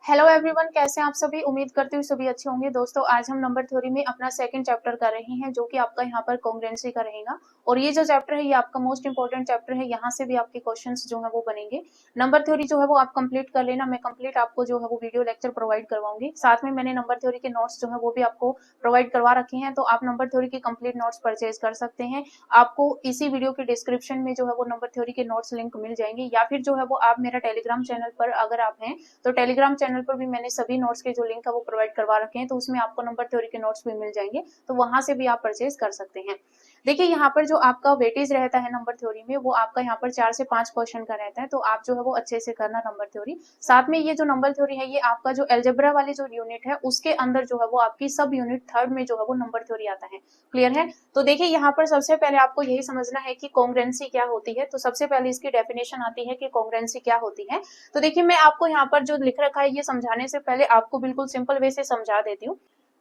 Hello everyone, कैसे हैं आप सभी। उम्मीद करती हूँ सभी अच्छे होंगे। दोस्तों, आज हम नंबर थ्योरी में अपना सेकंड चैप्टर कर रहे हैं, जो कि आपका यहाँ पर कॉन्ग्रुएंसी का रहेगा। और ये जो चैप्टर है ये आपका मोस्ट इंपॉर्टेंट चैप्टर है। यहाँ से भी आपके क्वेश्चंस जो है वो बनेंगे। नंबर थ्योरी जो है वो आप कंप्लीट कर लेना। मैं कंप्लीट आपको जो है वो वीडियो लेक्चर प्रोवाइड करवाऊंगी। साथ में मैंने नंबर थ्योरी के नोट्स जो है वो भी आपको प्रोवाइड करवा रखे हैं, तो आप नंबर थ्योरी के कंप्लीट नोट्स परचेज कर सकते हैं। आपको इसी वीडियो के डिस्क्रिप्शन में जो है वो नंबर थ्योरी के नोट्स लिंक मिल जाएंगे, या फिर जो है वो आप मेरा टेलीग्राम चैनल पर अगर आप हैं तो टेलीग्राम चैनल पर भी मैंने सभी नोट्स के जो लिंक है वो प्रोवाइड करवा रखे हैं, तो उसमें आपको नंबर थ्योरी के नोट्स भी मिल जाएंगे, तो वहां से भी आप परचेज कर सकते हैं। देखिए, यहाँ पर जो आपका वेटेज रहता है नंबर थ्योरी में, वो आपका यहाँ पर 4 से 5 क्वेश्चन का रहता है, तो आप जो है वो अच्छे से करना नंबर थ्योरी। साथ में ये जो नंबर थ्योरी है ये आपका जो एल्जेब्रा वाली जो यूनिट है उसके अंदर जो है वो आपकी सब यूनिट थर्ड में जो है वो नंबर थ्योरी आता है। क्लियर है। तो देखिए, यहाँ पर सबसे पहले आपको यही समझना है कि कॉन्ग्रुएंसी क्या होती है। तो सबसे पहले इसकी डेफिनेशन आती है कि कॉन्ग्रुएंसी क्या होती है। तो देखिए, मैं आपको यहाँ पर जो लिख रखा है ये समझाने से पहले आपको बिल्कुल सिंपल वे से समझा देती हूँ।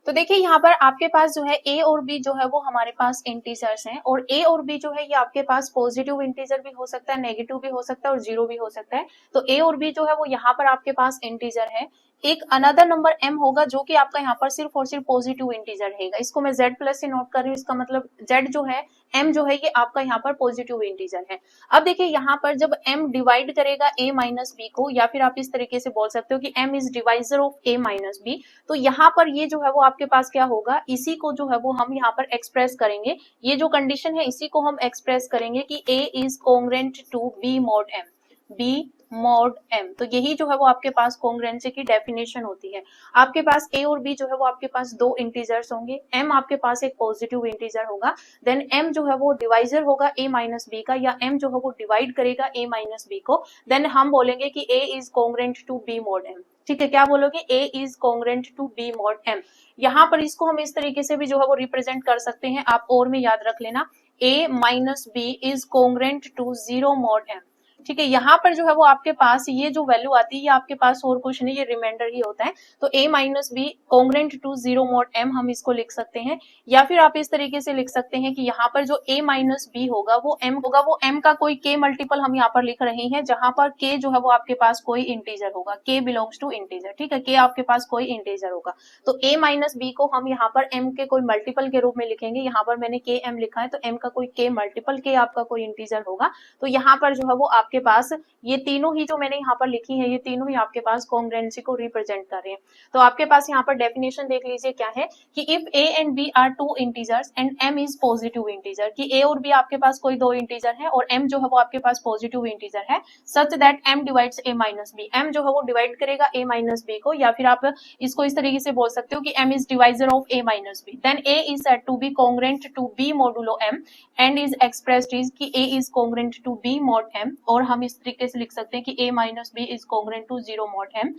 तो देखिए, यहाँ पर आपके पास जो है ए और बी जो है वो हमारे पास इंटीजर्स हैं, और ए और बी जो है ये आपके पास पॉजिटिव इंटीजर भी हो सकता है, नेगेटिव भी हो सकता है और जीरो भी हो सकता है। तो ए और बी जो है वो यहाँ पर आपके पास इंटीजर है। एक अनदर नंबर m होगा जो कि आपका यहाँ पर सिर्फ और सिर्फ पॉजिटिव इंटीजर रहेगा। इसको मैं z प्लस से नोट कर रही हूँ, इसका मतलब z जो है m जो है ये आपका यहाँ पर पॉजिटिव इंटीजर है। अब देखिए, यहाँ पर जब m डिवाइड करेगा a माइनस बी को, या फिर आप इस तरीके से बोल सकते हो कि m is divisor of a minus B, तो यहाँ पर ये जो है वो आपके पास क्या होगा, इसी को जो है वो हम यहाँ पर एक्सप्रेस करेंगे। ये जो कंडीशन है इसी को हम एक्सप्रेस करेंगे कि a is congruent to b mod m, b mod m। तो यही जो है वो आपके पास कॉन्ग्रुएंसी की डेफिनेशन होती है। आपके पास a और b जो है वो आपके पास दो इंटीजर्स होंगे, m आपके पास एक पॉजिटिव इंटीजर होगा, देन m जो है वो डिवाइजर होगा a माइनस बी का, या m जो है वो डिवाइड करेगा a माइनस बी को, देन हम बोलेंगे कि a is congruent to b mod m। ठीक है, क्या बोलोगे, a is congruent to b mod m। यहाँ पर इसको हम इस तरीके से भी जो है वो रिप्रेजेंट कर सकते हैं, आप और में याद रख लेना, a minus B is congruent to 0 mod m। ठीक है, यहाँ पर जो है वो आपके पास ये जो वैल्यू आती है ये आपके पास और कुछ नहीं, ये रिमाइंडर ही होता है। तो a minus B congruent to 0 mod m हम इसको लिख सकते हैं, या फिर आप इस तरीके से लिख सकते हैं कि यहाँ पर जो a माइनस बी होगा वो m का कोई k मल्टीपल हम यहाँ पर लिख रहे हैं, जहां पर k जो है वो आपके पास कोई इंटीजर होगा, k बिलोंग्स टू इंटीजर। ठीक है, k आपके पास कोई इंटीजर होगा, तो a माइनस बी को हम यहाँ पर m के कोई मल्टीपल के रूप में लिखेंगे। यहाँ पर मैंने k m लिखा है, तो m का कोई k मल्टीपल, k आपका कोई इंटीजर होगा। तो यहाँ पर जो है वो आपके पास ये तीनों ही जो मैंने यहाँ पर लिखी है, ये तीनों ही आपके पास कॉन्ग्रुएंसी को रिप्रेजेंट कर रहे हैं। तो आपके पास यहाँ पर डेफिनेशन देख लीजिए क्या है कि if a and b are two integers and m is positive integer, कि a और b आपके पास कोई दो इंटीजर है और m जो है वो आपके पास पॉजिटिव इंटीजर है, such that m divides a minus b, m जो है वो डिवाइड करेगा a माइनस b को, या फिर आप इसको इस तरीके से बोल सकते हो कि m is divisor of a minus b, then a is said to be congruent to b modulo m and is expressed is कि a is congruent to b mod m। और हम इस तरीके से लिख सकते हैं कि a minus B is congruent to 0 mod m।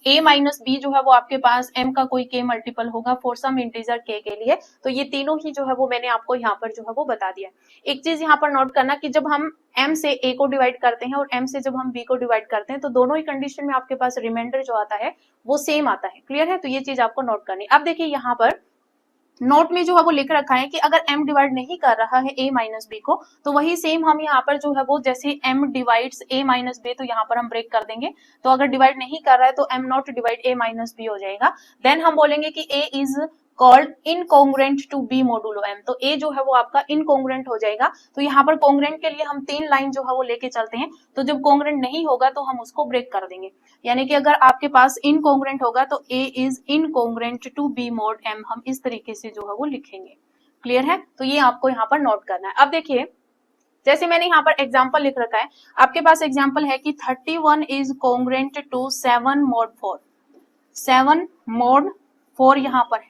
a minus B जो है वो आपके पास m का कोई k मल्टीपल होगा फॉर सम इंटीजर k के लिए। तो ये तीनों ही जो है वो मैंने आपको यहाँ पर जो है वो बता दिया। एक चीज यहाँ पर नोट करना कि जब हम m से a को डिवाइड करते हैं और m से जब हम b को डिवाइड करते हैं, तो दोनों ही कंडीशन में आपके पास रिमाइंडर जो आता है वो सेम आता है। क्लियर है, तो ये चीज आपको नोट करनी। अब देखिए, यहाँ पर नोट में जो है वो लिख रखा है कि अगर m डिवाइड नहीं कर रहा है a माइनस बी को, तो वही सेम हम यहाँ पर जो है वो जैसे m divides a minus B, तो यहाँ पर हम ब्रेक कर देंगे। तो अगर डिवाइड नहीं कर रहा है तो m not divide a minus b हो जाएगा। देन हम बोलेंगे कि a is called incongruent to b modulo m, तो a जो है वो आपका इनकॉन्ग्रुएंट हो जाएगा। तो यहाँ पर कॉन्ग्रुएंट के लिए हम 3 लाइन जो है वो लेके चलते हैं, तो जब कॉन्ग्रुएंट नहीं होगा तो हम उसको ब्रेक कर देंगे। यानी कि अगर आपके पास इनकॉन्ग्रुएंट होगा तो a is incongruent to b mod m, हम इस तरीके से जो है वो लिखेंगे। क्लियर है, तो ये आपको यहाँ पर नोट करना है। अब देखिए, जैसे मैंने यहाँ पर एग्जाम्पल लिख रखा है, आपके पास एग्जाम्पल है कि 31 is congruent to 7 mod 4, 7 mod 4 यहाँ पर है।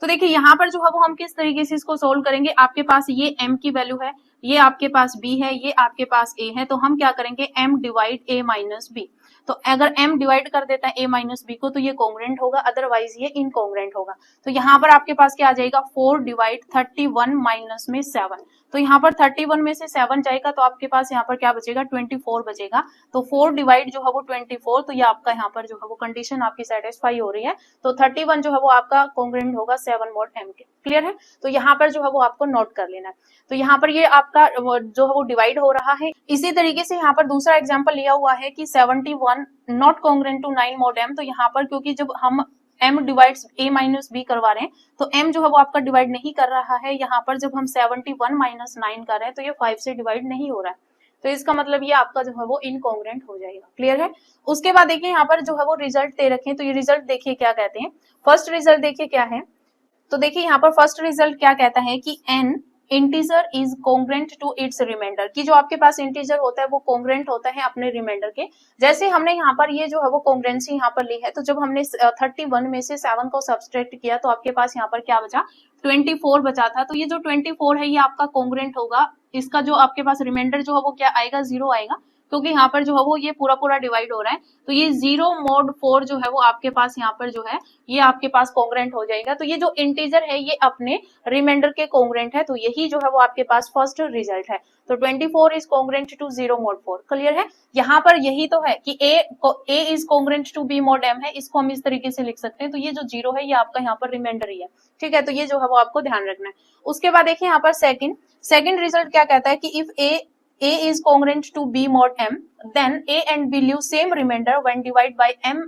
तो देखिए, यहाँ पर जो है वो हम किस तरीके से इसको सोल्व करेंगे, आपके पास ये m की वैल्यू है, ये आपके पास b है, ये आपके पास a है, तो हम क्या करेंगे, m divide a minus b। तो अगर m डिवाइड कर देता है a माइनस b को तो ये कॉन्ग्रुएंट होगा, अदरवाइज ये इनकॉन्ग्रुएंट होगा। तो यहाँ पर आपके पास क्या आ जाएगा, 4 डिवाइड 31 माइनस में 7, तो यहाँ पर 31 में से 7 जाएगा तो आपके पास यहाँ पर क्या बचेगा, 24 बचेगा। तो 4 डिवाइड जो है वो 24, तो ये आपका यहाँ पर जो है वो कंडीशन आपकी सेटिस्फाई हो रही है। तो 31 जो है वो आपका कॉन्ग्रुएंट होगा 7 mod m के। क्लियर है, तो यहाँ पर जो है वो आपको नोट कर लेना है। तो यहाँ पर ये आपका जो है वो डिवाइड हो रहा है। इसी तरीके से यहाँ पर दूसरा एग्जाम्पल लिया हुआ है कि 71 not congruent to 9 mod m। तो यहाँ पर क्योंकि जब हम m divides a minus b करवा रहे हैं तो m जो है वो आपका डिवाइड नहीं कर रहा है। यहाँ पर जब हम 71 माइनस 9 कर रहे हैं तो ये 5 से डिवाइड नहीं हो रहा है, तो इसका मतलब ये आपका जो है वो इनकॉन्ग्रुएंट हो जाएगा। क्लियर है। उसके बाद देखिए यहाँ पर जो है वो रिजल्ट दे रखे हैं, तो ये रिजल्ट देखिए क्या कहते हैं। फर्स्ट रिजल्ट देखिए क्या है, तो देखिए यहाँ पर फर्स्ट रिजल्ट क्या कहता है कि n integer is congruent to its remainder, कि जो आपके पास इंटीजर होता है वो कॉन्ग्रुएंट होता है अपने रिमाइंडर के। जैसे हमने यहाँ पर ये जो है वो कॉन्ग्रुएंसी यहाँ पर ली है, तो जब हमने 31 में से 7 को सब्सट्रैक्ट किया तो आपके पास यहाँ पर क्या बचा, 24 बचा था। तो ये जो 24 है ये आपका कॉन्ग्रुएंट होगा, इसका जो आपके पास रिमाइंडर जो है वो क्या आएगा, 0 आएगा, क्योंकि यहाँ पर जो है वो ये पूरा पूरा डिवाइड हो रहा है। तो ये 0 mod 4 जो है वो आपके पास यहाँ पर जो है ये आपके पास कॉन्ग्रुएंट हो जाएगा। तो ये जो इंटीजर है ये अपने रिमाइंडर के कॉन्ग्रुएंट है, तो यही जो है वो आपके पास फर्स्ट रिजल्ट है। तो 24 is congruent to 0 mod 4। Clear है। यहाँ पर यही तो है कि a is congruent to b mod m है, इसको हम इस तरीके से लिख सकते हैं। तो ये जो 0 है ये आपका यहाँ पर रिमाइंडर ही है। ठीक है, तो ये जो है वो आपको ध्यान रखना है। उसके बाद देखिए यहाँ पर सेकंड रिजल्ट क्या कहता है कि if a is congruent to b mod m, then a and b leave same remainder when divided by m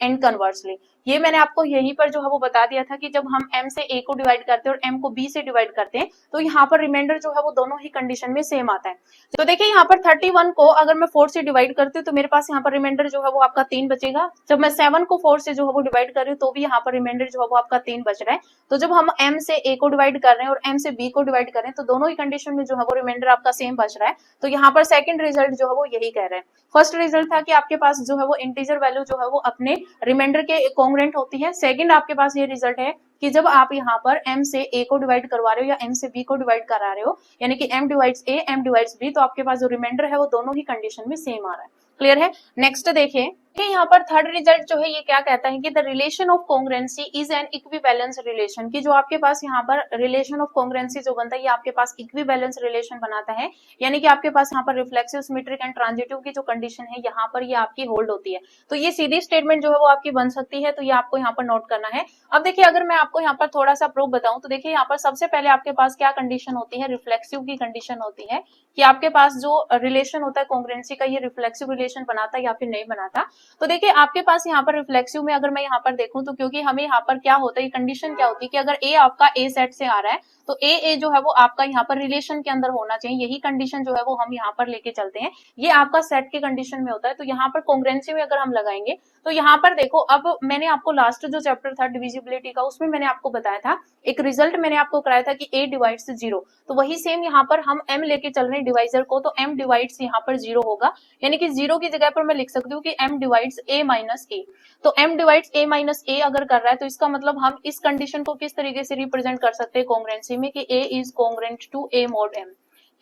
and conversely। ये मैंने आपको यहीं पर जो है वो बता दिया था कि जब हम m से a को डिवाइड करते हैं और m को b से डिवाइड करते हैं तो यहाँ पर रिमाइंडर जो है वो दोनों ही कंडीशन में सेम आता है। तो देखिए यहाँ पर 31 को अगर मैं 4 से डिवाइड करती हूँ तो मेरे पास यहाँ पर रिमाइंडर जो है वो आपका 3 बचेगा। जब मैं 7 को 4 से जो है वो डिवाइड कर रही हूँ तो भी यहाँ पर रिमाइंडर जो है वो आपका 3 बच रहा है। तो जब हम m से a को डिवाइड कर रहे हैं और m से b को डिवाइड कर रहे हैं तो दोनों ही कंडीशन में जो है वो रिमाइंडर आपका सेम बच रहा है। तो यहाँ पर सेकंड रिजल्ट जो है वो यही कह रहे हैं। फर्स्ट रिजल्ट था कि आपके पास जो है वो इंटीजर वैल्यू जो है वो अपने रिमाइंडर के कॉन्ग्रुएंट होती है। सेकंड आपके पास ये रिजल्ट है कि जब आप यहाँ पर m से a को डिवाइड करवा रहे हो या m से b को डिवाइड करा रहे हो, यानी कि m divides a m divides b, तो आपके पास जो रिमाइंडर है वो दोनों ही कंडीशन में सेम आ रहा है। क्लियर है। नेक्स्ट देखिए यहाँ पर थर्ड रिजल्ट जो है ये क्या कहता है कि the relation of congruency is an equivalence relation, की जो आपके पास यहाँ पर रिलेशन ऑफ कॉन्ग्रुएंसी जो बनता है ये आपके पास इक्विवेलेंस रिलेशन बनाता है, यानी कि आपके पास यहाँ पर रिफ्लेक्सिव, सिमेट्रिक एंड ट्रांजिटिव की जो कंडीशन है यहाँ पर ये आपकी होल्ड होती है। तो ये सीधी स्टेटमेंट जो है वो आपकी बन सकती है, तो ये आपको यहाँ पर नोट करना है। अब देखिए अगर मैं आपको यहाँ पर थोड़ा सा प्रूफ बताऊं तो देखिए यहाँ पर सबसे पहले आपके पास क्या कंडीशन होती है, रिफ्लेक्सिव की कंडीशन होती है कि आपके पास जो रिलेशन होता है कॉन्ग्रुएंसी का ये रिफ्लेक्सिव रिलेशन बनाता है या फिर नहीं बनाता। तो देखिए आपके पास यहाँ पर रिफ्लेक्सिव में अगर मैं यहाँ पर देखूं तो क्योंकि हमें यहाँ पर क्या होता है, कंडीशन क्या होती है कि अगर ए आपका ए सेट से आ रहा है तो ए जो है वो आपका यहाँ पर रिलेशन के अंदर होना चाहिए, यही कंडीशन जो है वो हम यहाँ पर लेके चलते हैं। ये आपका सेट के कंडीशन में होता है। तो यहाँ पर कॉन्ग्रुएंसी में अगर हम लगाएंगे तो यहाँ पर देखो, अब मैंने आपको लास्ट जो चैप्टर था डिविजिबिलिटी का उसमें मैंने आपको बताया था, एक रिजल्ट मैंने आपको कराया था कि a डिवाइड्स 0, तो वही सेम यहाँ पर हम m लेके चल रहे हैं डिवाइजर को, तो m डिवाइड्स यहाँ पर 0 होगा, यानी कि 0 की जगह पर मैं लिख सकती हूँ कि m divides a minus a। तो m divides a minus a अगर कर रहा है तो इसका मतलब हम इस कंडीशन को किस तरीके से रिप्रेजेंट कर सकते हैं कॉन्ग्रुएंसी में कि a is congruent to a mod m,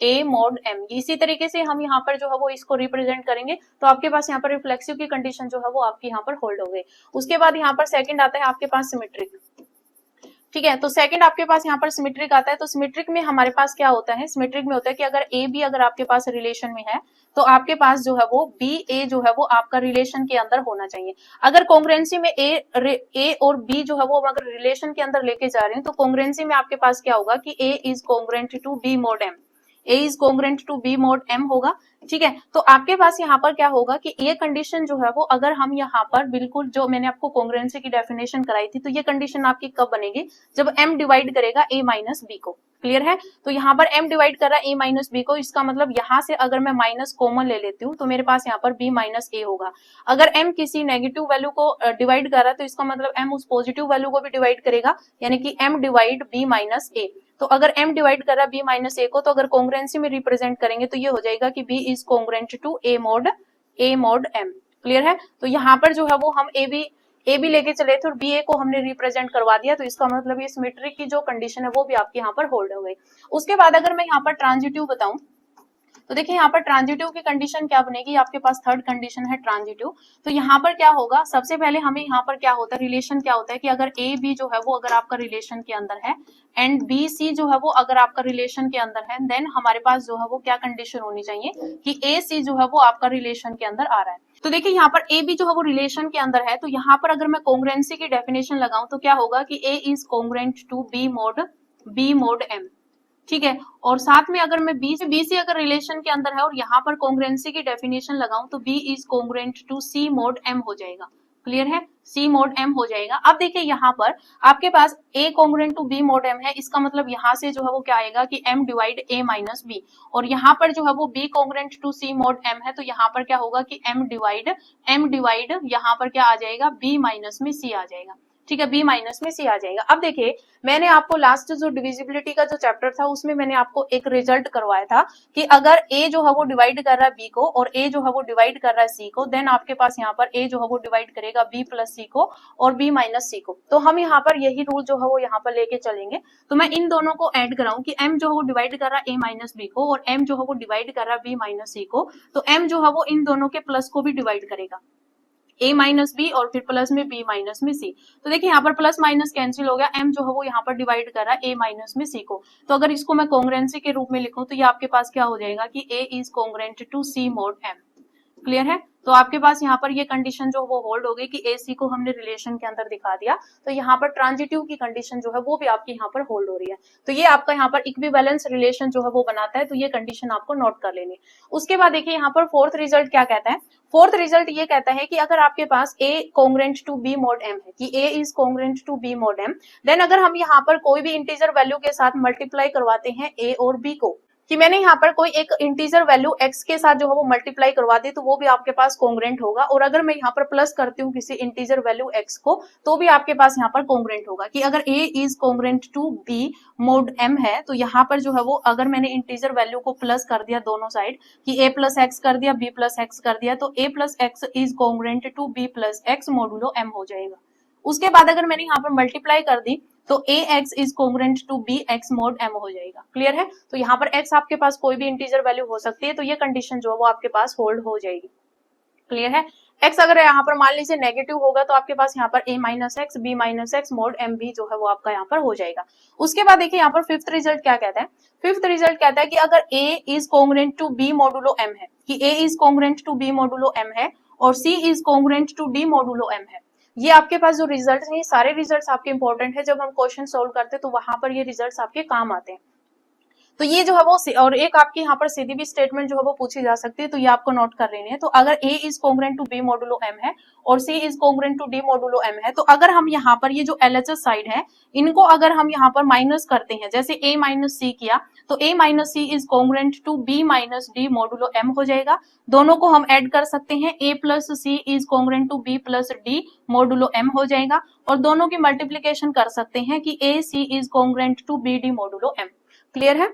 a mod m। इसी तरीके से हम यहाँ पर जो है वो इसको रिप्रेजेंट करेंगे तो आपके पास यहाँ पर रिफ्लेक्सिव की कंडीशन जो है वो आपकी यहाँ पर होल्ड हो गई। उसके बाद यहाँ पर सेकंड आता है आपके पास सिमेट्रिक। ठीक है, तो सेकंड आपके पास यहाँ पर सिमेट्रिक आता है। तो सिमेट्रिक में हमारे पास क्या होता है, सिमेट्रिक में होता है कि अगर ए बी अगर आपके पास रिलेशन में है तो आपके पास जो है वो बी ए जो है वो आपका रिलेशन के अंदर होना चाहिए। अगर कॉन्ग्रुएंसी में ए और बी जो है वो अगर रिलेशन के अंदर लेके जा रहे हैं तो कॉन्ग्रुएंसी में आपके पास क्या होगा कि a is congruent to b mod m, a is congruent to b mod m होगा। ठीक है, तो आपके पास यहाँ पर क्या होगा कि ये कंडीशन जो है वो अगर हम यहाँ पर बिल्कुल जो मैंने आपको कॉन्ग्रुएंसी की डेफिनेशन कराई थी तो ये कंडीशन आपकी कब बनेगी, जब m डिवाइड करेगा a माइनस b को। क्लियर है। तो यहाँ पर m डिवाइड कर रहा है a माइनस b को, इसका मतलब यहाँ से अगर मैं माइनस कॉमन ले लेती हूँ तो मेरे पास यहाँ पर b माइनस a होगा। अगर m किसी नेगेटिव वैल्यू को डिवाइड कर रहा है तो इसका मतलब m उस पॉजिटिव वैल्यू को भी डिवाइड करेगा, यानी कि m divide b minus a। तो अगर m डिवाइड कर रहा है b माइनस a को तो अगर कॉन्ग्रुएंसी में रिप्रेजेंट करेंगे तो ये हो जाएगा कि b is congruent to a mod m। Clear है। तो यहाँ पर जो है वो हम a b लेके चले थे और b a को हमने रिप्रेजेंट करवा दिया, तो इसका मतलब ये सिमेट्रिक की जो कंडीशन है वो भी आपके यहाँ पर होल्ड हो गई। उसके बाद अगर मैं यहाँ पर ट्रांजिटिव बताऊं तो देखिए यहाँ पर ट्रांजिटिव की कंडीशन क्या बनेगी, आपके पास थर्ड कंडीशन है ट्रांजिटिव। तो यहाँ पर क्या होगा, सबसे पहले हमें यहाँ पर क्या होता है, रिलेशन क्या होता है कि अगर ए बी जो है वो अगर आपका रिलेशन के अंदर है एंड बी सी जो है वो अगर आपका रिलेशन के अंदर है, देन हमारे पास जो है वो क्या कंडीशन होनी चाहिए कि ए सी जो है वो आपका रिलेशन के अंदर आ रहा है। तो देखिए यहाँ पर ए बी जो है वो रिलेशन के अंदर है, तो यहाँ पर अगर मैं कॉन्ग्रुएंसी की डेफिनेशन लगाऊं तो क्या होगा कि a is congruent to b mod m, ठीक है। और साथ में अगर मैं बी से अगर रिलेशन के अंदर है और यहाँ पर कॉन्ग्रुएंसी की डेफिनेशन लगाऊं तो B is congruent to C mod M हो जाएगा। क्लियर है, सी मोड एम हो जाएगा। अब देखिए यहाँ पर आपके पास a congruent to b mod M है, इसका मतलब यहाँ से जो है वो क्या आएगा कि M divide A minus B, और यहाँ पर जो है वो B congruent to C mod M है, तो यहाँ पर क्या होगा कि एम डिवाइड यहाँ पर क्या आ जाएगा, बी माइनस में सी आ जाएगा, ठीक है, बी माइनस में सी आ जाएगा। अब देखिए मैंने आपको लास्ट जो डिविजिबिलिटी का जो चैप्टर था उसमें मैंने आपको एक रिजल्ट करवाया था कि अगर ए जो है वो डिवाइड कर रहा है बी को और ए जो है वो डिवाइड कर रहा है सी को, देन आपके पास यहाँ पर ए जो है वो डिवाइड करेगा बी प्लस सी को और बी माइनस सी को। तो हम यहाँ पर यही रूल जो है वो यहाँ पर लेके चलेंगे। तो मैं इन दोनों को ऐड कराऊं कि एम जो है वो डिवाइड कर रहा है ए माइनस बी को और एम जो है वो डिवाइड कर रहा है बी माइनस सी को, तो एम जो है वो इन दोनों के प्लस को भी डिवाइड करेगा, a माइनस बी और फिर प्लस में b माइनस में c। तो देखिए यहाँ पर प्लस माइनस कैंसिल हो गया, m जो है वो यहाँ पर डिवाइड कर रहा है a माइनस में c को। तो अगर इसको मैं कॉन्ग्रुएंसी के रूप में लिखूं तो ये आपके पास क्या हो जाएगा कि a is congruent to c mod m। Clear है, तो आपके पास यहाँ पर ये कंडीशन जो वो होल्ड हो गई कि ए सी को हमने रिलेशन के अंदर दिखा दिया, तो यहाँ पर ट्रांजिटिव की कंडीशन जो है वो भी आपकी यहाँ पर होल्ड हो रही है। तो ये आपका यहाँ पर इक्विवेलेंस रिलेशन जो है वो बनाता है, तो ये कंडीशन आपको नोट कर लेनी। उसके बाद देखिए यहाँ पर फोर्थ रिजल्ट क्या कहता है, फोर्थ रिजल्ट ये कहता है कि अगर आपके पास a congruent to b mod m है, कि a is congruent to b mod m, then अगर हम यहाँ पर कोई भी इंटीजर वैल्यू के साथ मल्टीप्लाई करवाते हैं a और b को, कि मैंने यहाँ पर कोई एक इंटीजर वैल्यू x के साथ जो है वो मल्टीप्लाई करवा दी, तो वो भी आपके पास कॉन्ग्रुएंट होगा। और अगर मैं यहाँ पर प्लस करती हूँ किसी इंटीजर वैल्यू x को, तो भी आपके पास यहाँ पर कॉन्ग्रुएंट होगा। कि अगर a is congruent to b mod m है, तो यहाँ पर जो है वो अगर मैंने इंटीजर वैल्यू को प्लस कर दिया दोनों साइड, कि a प्लस एक्स कर दिया, b प्लस एक्स कर दिया, तो a plus X is congruent to b plus X modulo m हो जाएगा। उसके बाद अगर मैंने यहाँ पर मल्टीप्लाई कर दी तो ax is congruent to bx mod m हो जाएगा। क्लियर है, तो यहाँ पर x आपके पास कोई भी इंटीजर वैल्यू हो सकती है, तो ये कंडीशन जो है वो आपके पास होल्ड हो जाएगी। क्लियर है, x अगर यहाँ पर मान लीजिए नेगेटिव होगा तो आपके पास यहाँ पर a minus X B minus X mod m भी जो है वो आपका यहाँ पर हो जाएगा। उसके बाद देखिए यहाँ पर फिफ्थ रिजल्ट क्या कहता है, फिफ्थ रिजल्ट कहता है कि अगर a is congruent to b modulo m है, कि a is congruent to b modulo m है और c is congruent to d modulo m है। ये आपके पास जो रिजल्ट है, ये सारे रिजल्ट्स आपके इंपॉर्टेंट है, जब हम क्वेश्चन सोल्व करते हैं तो वहां पर ये रिजल्ट्स आपके काम आते हैं। तो ये जो है वो, और एक आपकी यहाँ पर सीधी भी स्टेटमेंट जो है वो पूछी जा सकती है, तो ये आपको नोट कर लेनी है। तो अगर a is congruent to b modulo m है और c is congruent to d modulo m है, तो अगर हम यहाँ पर ये जो LHS साइड है इनको अगर हम यहाँ पर माइनस करते हैं, जैसे a माइनस c किया, तो a minus c is congruent to b minus d modulo m हो जाएगा। दोनों को हम ऐड कर सकते हैं, a plus c is congruent to b plus d modulo m हो जाएगा, और दोनों की मल्टीप्लीकेशन कर सकते हैं कि a c is congruent to b d modulo m। Clear है,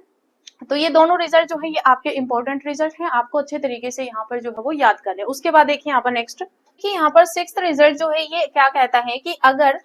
तो ये दोनों रिजल्ट जो है ये आपके इंपॉर्टेंट रिजल्ट हैं, आपको अच्छे तरीके से यहाँ पर जो है वो याद कर ले। उसके बाद देखिए यहाँ पर नेक्स्ट, कि यहाँ पर सिक्स्थ रिजल्ट जो है ये क्या कहता है कि अगर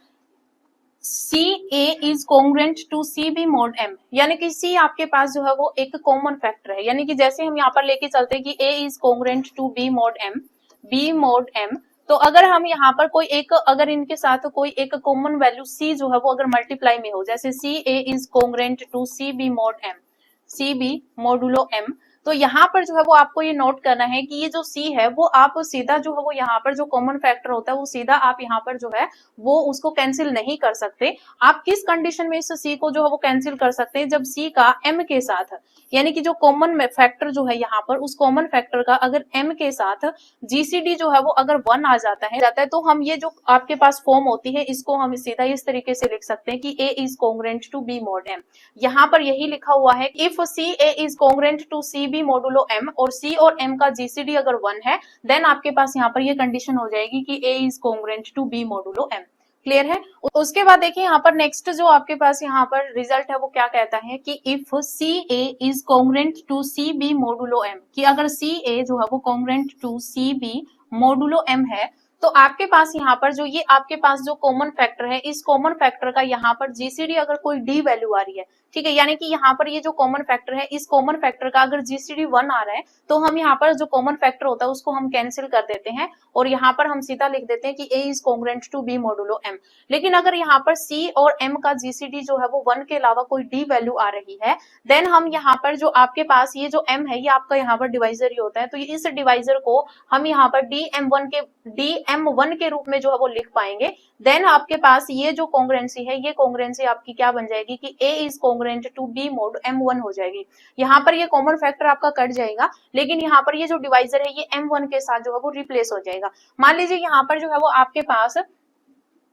c A is congruent to C b mod m, यानी कि सी आपके पास जो है वो एक कॉमन फैक्टर है, यानी कि जैसे हम यहाँ पर लेके चलते हैं कि a is congruent to b mod m, तो अगर हम यहाँ पर कोई एक, अगर इनके साथ कोई एक कॉमन वैल्यू c जो है वो अगर मल्टीप्लाई में हो, जैसे c A is congruent to C b mod m, c B modulo m, तो यहाँ पर जो है वो आपको ये नोट करना है कि ये जो c है वो आप सीधा जो है वो यहाँ पर जो कॉमन फैक्टर होता है वो सीधा आप यहाँ पर जो है वो उसको कैंसिल नहीं कर सकते। आप किस कंडीशन में इस c को जो है वो कैंसिल कर सकते हैं, जब c का m के साथ, यानी कि जो कॉमन फैक्टर जो है यहाँ पर उस कॉमन फैक्टर का अगर m के साथ GCD जो है वो अगर 1 आ जाता है तो हम ये जो आपके पास फॉर्म होती है इसको हम सीधा इस तरीके से लिख सकते हैं कि a is congruent to b mod m। यहाँ पर यही लिखा हुआ है, if C A is congruent to C B modulo m और c और m का GCD अगर 1 है, देन आपके पास यहाँ पर ये कंडीशन हो जाएगी कि a is congruent to b modulo m। Clear है, उसके बाद देखिए यहाँ पर नेक्स्ट जो आपके पास यहाँ पर रिजल्ट है वो क्या कहता है कि if C A is congruent to C B modulo m, कि अगर सी ए जो है वो congruent to C B modulo m है, तो आपके पास यहाँ पर जो ये आपके पास जो कॉमन फैक्टर है, इस कॉमन फैक्टर का यहाँ पर जीसीडी अगर कोई डी वैल्यू आ रही है, ठीक है, यानी कि यहाँ पर ये जो कॉमन फैक्टर है, इस कॉमन फैक्टर का अगर जीसीडी 1 आ रहा है तो हम यहाँ पर जो कॉमन फैक्टर होता है उसको हम कैंसिल कर देते हैं और यहाँ पर हम सीधा लिख देते हैं कि a is congruent to b modulo m. लेकिन अगर यहाँ पर सी और एम का जीसीडी जो है वो 1 के अलावा कोई डी वैल्यू आ रही है, देन हम यहाँ पर जो आपके पास ये जो एम है ये आपका यहाँ पर डिवाइजर ही होता है, तो इस डिवाइजर को हम यहाँ पर डी एम वन के रूप में जो है वो लिख पाएंगे। देन आपके पास ये जो कॉन्ग्रुएंसी है, ये कॉन्ग्रुएंसी आपकी क्या बन जाएगी कि a is congruent to b mod M1 हो जाएगी। यहाँ पर ये कॉमन फैक्टर आपका कट जाएगा, लेकिन यहाँ पर ये जो डिवाइजर है ये M1 के साथ जो है वो रिप्लेस हो जाएगा। मान लीजिए यहाँ पर जो है वो आपके पास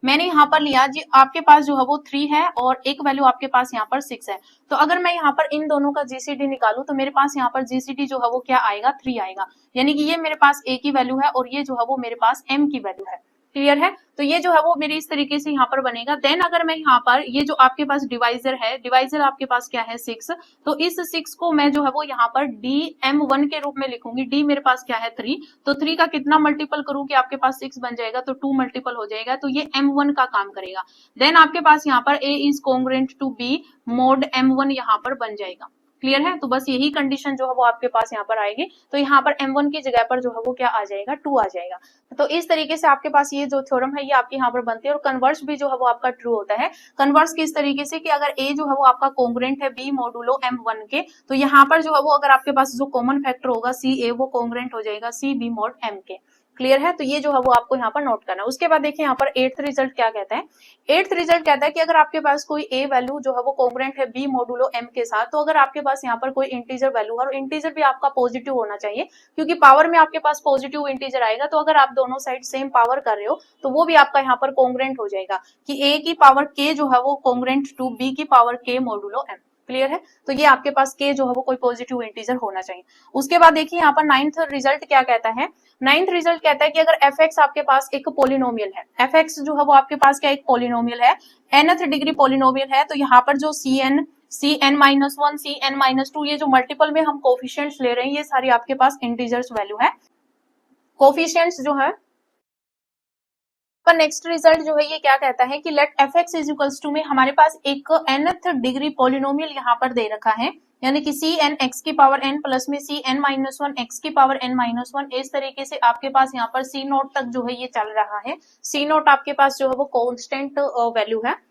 मैंने यहाँ पर लिया जी, आपके पास जो है वो 3 है और एक वैल्यू आपके पास यहाँ पर 6 है। तो अगर मैं यहाँ पर इन दोनों का जीसीडी निकालूं तो मेरे पास यहाँ पर जीसीडी जो है वो क्या आएगा, 3 आएगा। यानी कि ये मेरे पास ए की वैल्यू है और ये जो है वो मेरे पास एम की वैल्यू है। क्लियर है? तो ये जो है वो मेरी इस तरीके से यहाँ पर बनेगा। देन अगर मैं यहाँ पर ये जो आपके पास डिवाइजर है, डिवाइजर आपके पास क्या है 6, तो इस 6 को मैं जो है वो यहाँ पर DM1 के रूप में लिखूंगी। डी मेरे पास क्या है 3, तो 3 का कितना मल्टीपल करूं कि आपके पास 6 बन जाएगा, तो 2 मल्टीपल हो जाएगा, तो ये M1 का काम करेगा। देन आपके पास यहाँ पर A is congruent to b mod M1 यहाँ पर बन जाएगा। क्लियर है? तो बस यही कंडीशन जो है वो आपके पास यहाँ पर आएगी। तो यहाँ पर M1 की जगह पर जो है वो क्या आ जाएगा, 2 आ जाएगा। तो इस तरीके से आपके पास ये जो थ्योरम है ये आपके यहाँ पर बनती है और कन्वर्स भी जो है वो आपका ट्रू होता है। कन्वर्स किस तरीके से कि अगर A जो है वो आपका कॉन्ग्रुएंट है B मॉडुलो M1 के, तो यहाँ पर जो है वो अगर आपके पास जो कॉमन फैक्टर होगा CA वो कॉन्ग्रुएंट हो जाएगा CB मॉड M के। क्लियर है? तो ये जो है वो आपको यहाँ पर नोट करना है। उसके बाद देखिए यहाँ पर 8th रिजल्ट क्या कहता है। 8th रिजल्ट कहता है कि अगर आपके पास कोई ए वैल्यू जो है वो कॉन्ग्रुएंट है बी मॉडुलो एम के साथ, तो अगर आपके पास यहाँ पर कोई इंटीजर वैल्यू है और इंटीजर भी आपका पॉजिटिव होना चाहिए, क्योंकि पावर में आपके पास पॉजिटिव इंटीजर आएगा, तो अगर आप दोनों साइड सेम पावर कर रहे हो तो वो भी आपका यहाँ पर कॉन्ग्रुएंट हो जाएगा कि ए की पावर के जो है वो कॉन्ग्रुएंट टू बी की पावर के मॉडुलो एम। क्लियर है? तो ये आपके पास के जो है वो कोई पॉजिटिव इंटीजर होना चाहिए। उसके बाद देखिए यहाँ पर 9th रिजल्ट क्या कहता है। 9th रिजल्ट कहता है कि अगर fx आपके पास एक पोलिनोमियल है, fx जो है वो आपके पास क्या एक पोलिनोमियल है, nth डिग्री पोलिनोमियल है, तो यहाँ पर जो cn-1 cn-2 ये जो मल्टीपल में हम कोफिशिएंट्स ले रहे हैं ये सारी आपके पास इंटीजर्स वैल्यू है, कोफिशिएंट्स जो है। पर नेक्स्ट रिजल्ट जो है ये क्या कहता है कि let fx is equals to में हमारे पास एक nth डिग्री पॉलिनोमियल यहाँ पर दे रखा है, यानी कि cn x की पावर n प्लस में cn-1 x की पावर n-1। इस तरीके से आपके पास यहाँ पर c नोट तक जो है ये चल रहा है। c नोट आपके पास जो है वो कांस्टेंट वैल्यू है।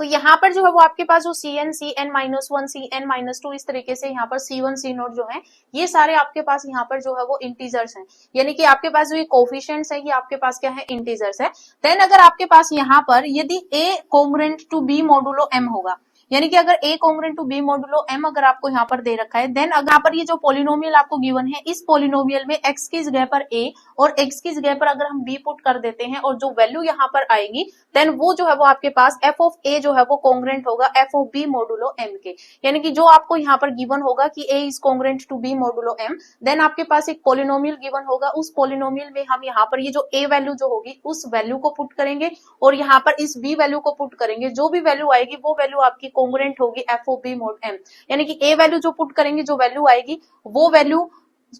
तो यहाँ पर जो है वो आपके पास जो cn cn-1 cn-2 इस तरीके से यहाँ पर c1 c नोट जो है ये सारे आपके पास यहाँ पर जो है वो इंटीजर्स हैं, यानी कि आपके पास जो ये कोफिशिएंट्स है ये आपके पास क्या है, इंटीजर्स है। देन अगर आपके पास यहाँ पर यदि a congruent to b modulo m होगा, यानी कि अगर a congruent to b modulo m अगर आपको यहाँ पर दे रखा है, देन अगर यहाँ पर ये जो पोलिनोमियल आपको गिवन है, इस पोलिनोमियल में x की जगह पर a और x की जगह पर अगर हम b पुट कर देते हैं और जो वैल्यू यहाँ पर आएगी, देन वो जो है वो आपके पास f ऑफ a जो है वो कॉन्ग्रुएंट होगा f of b modulo m के। यानी कि जो आपको यहाँ पर गिवन होगा कि a is congruent to b modulo m, then आपके पास एक पोलिनोमियल गिवन होगा, उस पोलिनोमियल में हम यहाँ पर ये जो a वैल्यू जो होगी उस वैल्यू को पुट करेंगे और यहाँ पर इस b वैल्यू को पुट करेंगे। जो भी वैल्यू आएगी वो वैल्यू आपकी कॉन्ग्रुएंट होगी f of b mod m। यानी कि a वैल्यू जो पुट करेंगे, जो वैल्यू आएगी वो वैल्यू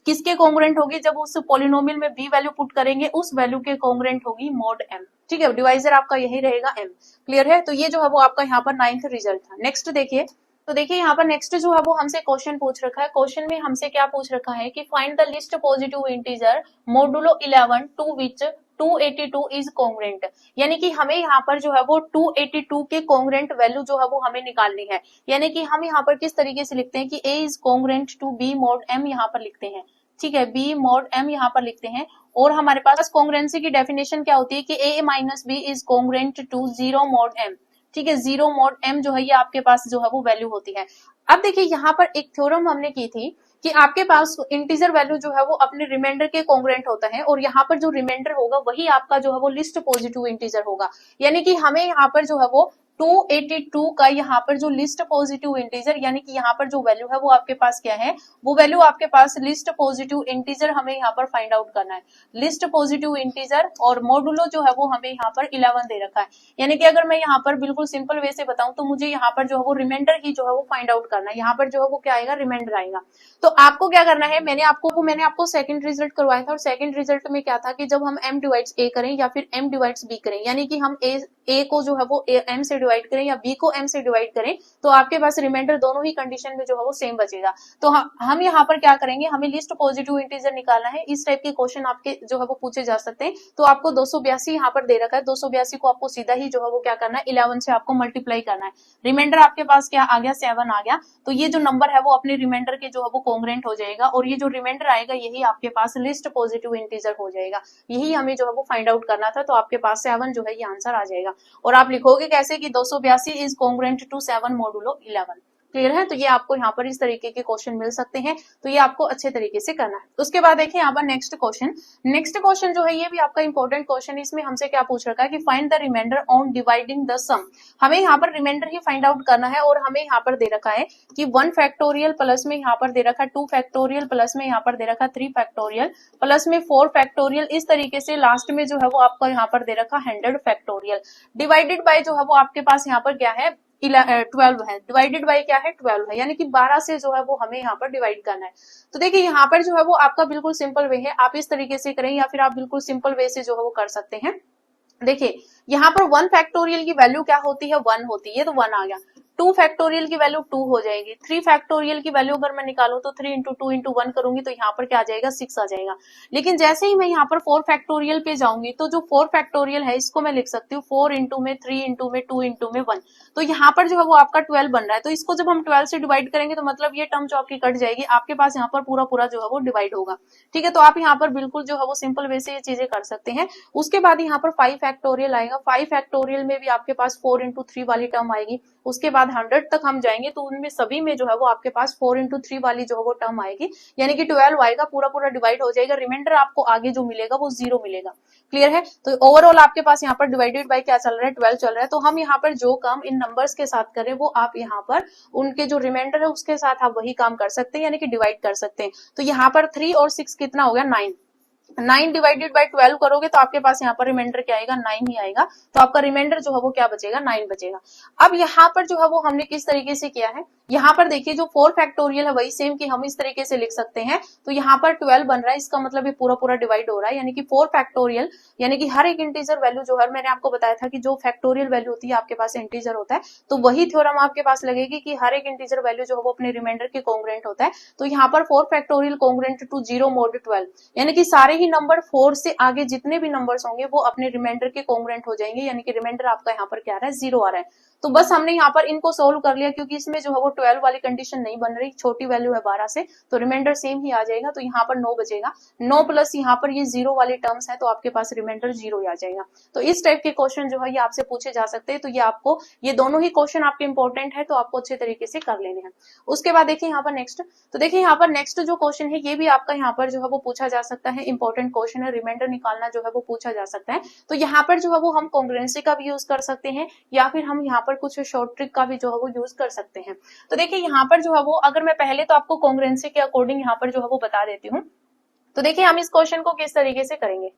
किसके कॉन्ग्रुएंट होगी, जब उस पॉलिनोमियल में b वैल्यू पुट करेंगे उस वैल्यू के कॉन्ग्रुएंट होगी मॉड m। ठीक है, डिवाइजर आपका यही रहेगा m। क्लियर है? तो ये जो है वो आपका यहाँ पर 9th रिजल्ट था। नेक्स्ट देखिए, तो देखिए यहाँ पर नेक्स्ट जो है वो हमसे क्वेश्चन पूछ रखा है। क्वेश्चन में हमसे क्या पूछ रखा है कि find the least positive integer modulo 11 to which 282 is congruent. यानी कि हमें यहाँ पर जो है वो 282 के कॉन्ग्रुएंट वैल्यू जो है वो हमें निकालनी है। यानी कि हम यहाँ पर किस तरीके से लिखते हैं कि a is congruent to b mod m यहाँ पर लिखते हैं। ठीक है, b मॉड m यहाँ पर लिखते हैं और हमारे पास कॉन्ग्रुएंसी की डेफिनेशन क्या होती है कि a minus b is congruent to 0 mod m। ठीक है, 0 मॉड m जो है ये आपके पास जो है वो वैल्यू होती है। अब देखिए यहाँ पर एक थ्योरम हमने की थी कि आपके पास इंटीजर वैल्यू जो है वो अपने रिमाइंडर के कॉन्ग्रुएंट होता है और यहाँ पर जो रिमाइंडर होगा वही आपका जो है वो लिस्ट पॉजिटिव इंटीजर होगा। यानी कि हमें यहाँ पर जो है वो 282 का यहाँ पर जो लिस्ट पॉजिटिव इंटीजर यानी कि यहाँ पर जो वैल्यू है वो आपके पास क्या है, वो वैल्यू आपके पास लिस्ट पॉजिटिव इंटीजर हमें यहाँ पर फाइंड आउट करना है। लिस्ट पॉजिटिव इंटीजर और मॉडुलो जो है वो हमें यहाँ पर 11 दे रखा है। यानी कि अगर मैं यहाँ पर बिल्कुल सिंपल वे से बताऊं तो मुझे यहाँ पर जो है वो रिमाइंडर ही जो है वो फाइंड आउट करना है। यहाँ पर जो है वो क्या आएगा, रिमाइंडर आएगा। तो आपको क्या करना है, मैंने आपको सेकंड रिजल्ट करवाया था और सेकंड रिजल्ट में क्या था कि जब हम m डिवाइड्स a करें या फिर m डिवाइड्स b करें, यानी कि हम a को जो है वो m से डिवाइड करें या b को m से डिवाइड करें, तो आपके पास रिमाइंडर दोनों ही कंडीशन में जो है वो सेम बचेगा। तो हम यहाँ पर क्या करेंगे, हमें लिस्ट पॉजिटिव इंटीजर निकालना है। इस टाइप के क्वेश्चन आपके जो है वो पूछे जा सकते हैं। तो आपको 282 यहाँ पर दे रखा है, 282 को आपको सीधा ही जो है वो क्या करना है, 11 से आपको मल्टीप्लाई करना है। रिमाइंडर आपके पास क्या आ गया, 7 आ गया। तो ये जो नंबर है वो अपने रिमाइंडर के जो है वो कॉन्ग्रुएंट हो जाएगा और ये जो रिमाइंडर आएगा यही आपके पास लिस्ट पॉजिटिव इंटीजर हो जाएगा। यही हमें जो है वो फाइंड आउट करना था। तो आपके पास 7 जो है ये आंसर आ जाएगा। और आप लिखोगे कैसे कि 282 is congruent to 7 modulo 11। Clear है। तो ये आपको यहाँ पर इस तरीके के क्वेश्चन मिल सकते हैं। तो ये आपको अच्छे तरीके से करना है। उसके बाद देखिए यहाँ पर नेक्स्ट क्वेश्चन जो है ये भी आपका इंपॉर्टेंट क्वेश्चन है। इसमें हमसे क्या पूछ रखा है कि find the remainder on dividing the sum. हमें यहाँ पर रिमाइंडर ही फाइंड आउट करना है और हमें यहाँ पर दे रखा है कि 1 फैक्टोरियल प्लस में यहाँ पर दे रखा है 2 फैक्टोरियल प्लस में यहाँ पर दे रखा है 3 फैक्टोरियल प्लस में 4 फैक्टोरियल। इस तरीके से लास्ट में जो है वो आपका यहाँ पर दे रखा 100 फैक्टोरियल डिवाइडेड बाय जो है वो आपके पास यहाँ पर क्या है 12 है। डिवाइडेड बाय क्या है 12 है, यानी कि 12 से जो है वो हमें यहाँ पर डिवाइड करना है। तो देखिए यहाँ पर जो है वो आपका बिल्कुल सिंपल वे है, आप इस तरीके से करें या फिर आप बिल्कुल सिंपल वे से जो है वो कर सकते हैं। देखिए यहाँ पर 1 फैक्टोरियल की वैल्यू क्या होती है, 1 होती है, तो 1 आ गया। 2 फैक्टोरियल की वैल्यू 2 हो जाएगी। 3 फैक्टोरियल की वैल्यू अगर मैं निकालूं तो 3 इंटू 2 इंटू 1 करूंगी तो यहाँ पर क्या आ जाएगा, 6 आ जाएगा। लेकिन जैसे ही मैं यहाँ पर 4 फैक्टोरियल पे जाऊंगी तो जो 4 फैक्टोरियल है इसको मैं लिख सकती हूँ 4 इंटू में 3 इंटू में 2 इंटू में 1। तो यहाँ पर जो है वो आपका 12 बन रहा है। तो इसको जब हम 12 से डिवाइड करेंगे तो मतलब ये टर्म जो आपकी कट जाएगी, आपके पास यहाँ पर पूरा पूरा जो है वो डिवाइड होगा। ठीक है। तो आप यहाँ पर बिल्कुल जो है वो सिंपल वे से ये चीजें कर सकते हैं। उसके बाद यहाँ पर 5 फैक्टोरियल आएगा। 5 फैक्टोरियल में भी आपके पास 4 इंटू 3 वाली टर्म आएगी। उसके बाद 100 तक हम जाएंगे तो उनमें सभी में जो है वो आपके पास 4 इंटू 3 वाली जो है वो टर्म आएगी, यानी कि 12 आएगा, पूरा पूरा डिवाइड हो जाएगा। रिमाइंडर आपको आगे जो मिलेगा वो 0 मिलेगा। क्लियर है। तो ओवरऑल आपके पास यहाँ पर डिवाइडेड बाय क्या चल रहा है, 12 चल रहा है। तो हम यहाँ पर जो काम इन नंबर्स के साथ करें वो आप यहाँ पर उनके जो रिमाइंडर है उसके साथ आप वही काम कर सकते हैं, यानी कि डिवाइड कर सकते हैं। तो यहाँ पर 3 और 6 कितना हो गया, 9। 9 डिवाइडेड बाय 12 करोगे तो आपके पास यहाँ पर रिमाइंडर क्या आएगा, 9 ही आएगा। तो आपका रिमाइंडर जो है वो क्या बचेगा, 9 बचेगा। अब यहाँ पर जो है वो हमने किस तरीके से किया है, यहाँ पर देखिए जो 4 फैक्टोरियल है वही सेम कि हम इस तरीके से लिख सकते हैं। तो यहाँ पर 12 बन रहा है, इसका मतलब ये पूरा पूरा डिवाइड हो रहा है, यानी कि 4 फैक्टोरियल, यानी कि हर एक इंटीजर वैल्यू जो है, मैंने आपको बताया था कि जो फैक्टोरियल वैल्यू होती है आपके पास इंटीजर होता है। तो वही थ्योरम आपके पास लगेगी कि हर एक इंटीजर वैल्यू जो है वो अपने रिमाइंडर के कॉन्ग्रुएंट होता है। तो यहाँ पर 4 फैक्टोरियल कॉन्ग्रुएंट टू 0 mod 12, यानी कि सारे ही नंबर 4 से आगे जितने भी नंबर्स होंगे वो अपने रिमाइंडर के कॉन्ग्रुएंट हो जाएंगे, यानी कि रिमाइंडर आपका यहाँ पर क्या आ रहा है, 0 आ रहा है। तो बस हमने यहाँ पर इनको सोल्व कर लिया, क्योंकि इसमें जो है वो 12 वाली कंडीशन नहीं बन रही, छोटी वैल्यू है 12 से, तो रिमाइंडर सेम ही आ जाएगा। तो यहाँ पर 9 बचेगा, 9 प्लस यहाँ पर ये 0 वाली टर्म्स है, तो आपके पास रिमाइंडर 0 ही आ जाएगा। तो इस टाइप के क्वेश्चन जो है ये आपसे पूछे जा सकते हैं। तो ये आपको, ये दोनों ही क्वेश्चन आपके इंपॉर्टेंट है, तो आपको अच्छे तरीके से कर लेने हैं। उसके बाद देखिए यहाँ पर नेक्स्ट, तो देखिए यहाँ पर नेक्स्ट जो क्वेश्चन है ये भी आपका यहाँ पर जो है वो पूछा जा सकता है, इंपॉर्टेंट क्वेश्चन है। रिमाइंडर निकालना जो है वो पूछा जा सकता है। तो यहाँ पर जो है वो हम कॉन्ग्रुएंसी का भी यूज कर सकते हैं, या फिर हम यहाँ पर कुछ शॉर्ट ट्रिक का भी जो है वो यूज कर सकते हैं। तो देखिए यहाँ पर जो है वो, अगर मैं पहले तो आपको कॉन्ग्रुएंसी के अकॉर्डिंग यहाँ पर जो है वो बता देती हूँ। तो देखिए हम इस क्वेश्चन को किस तरीके से करेंगे।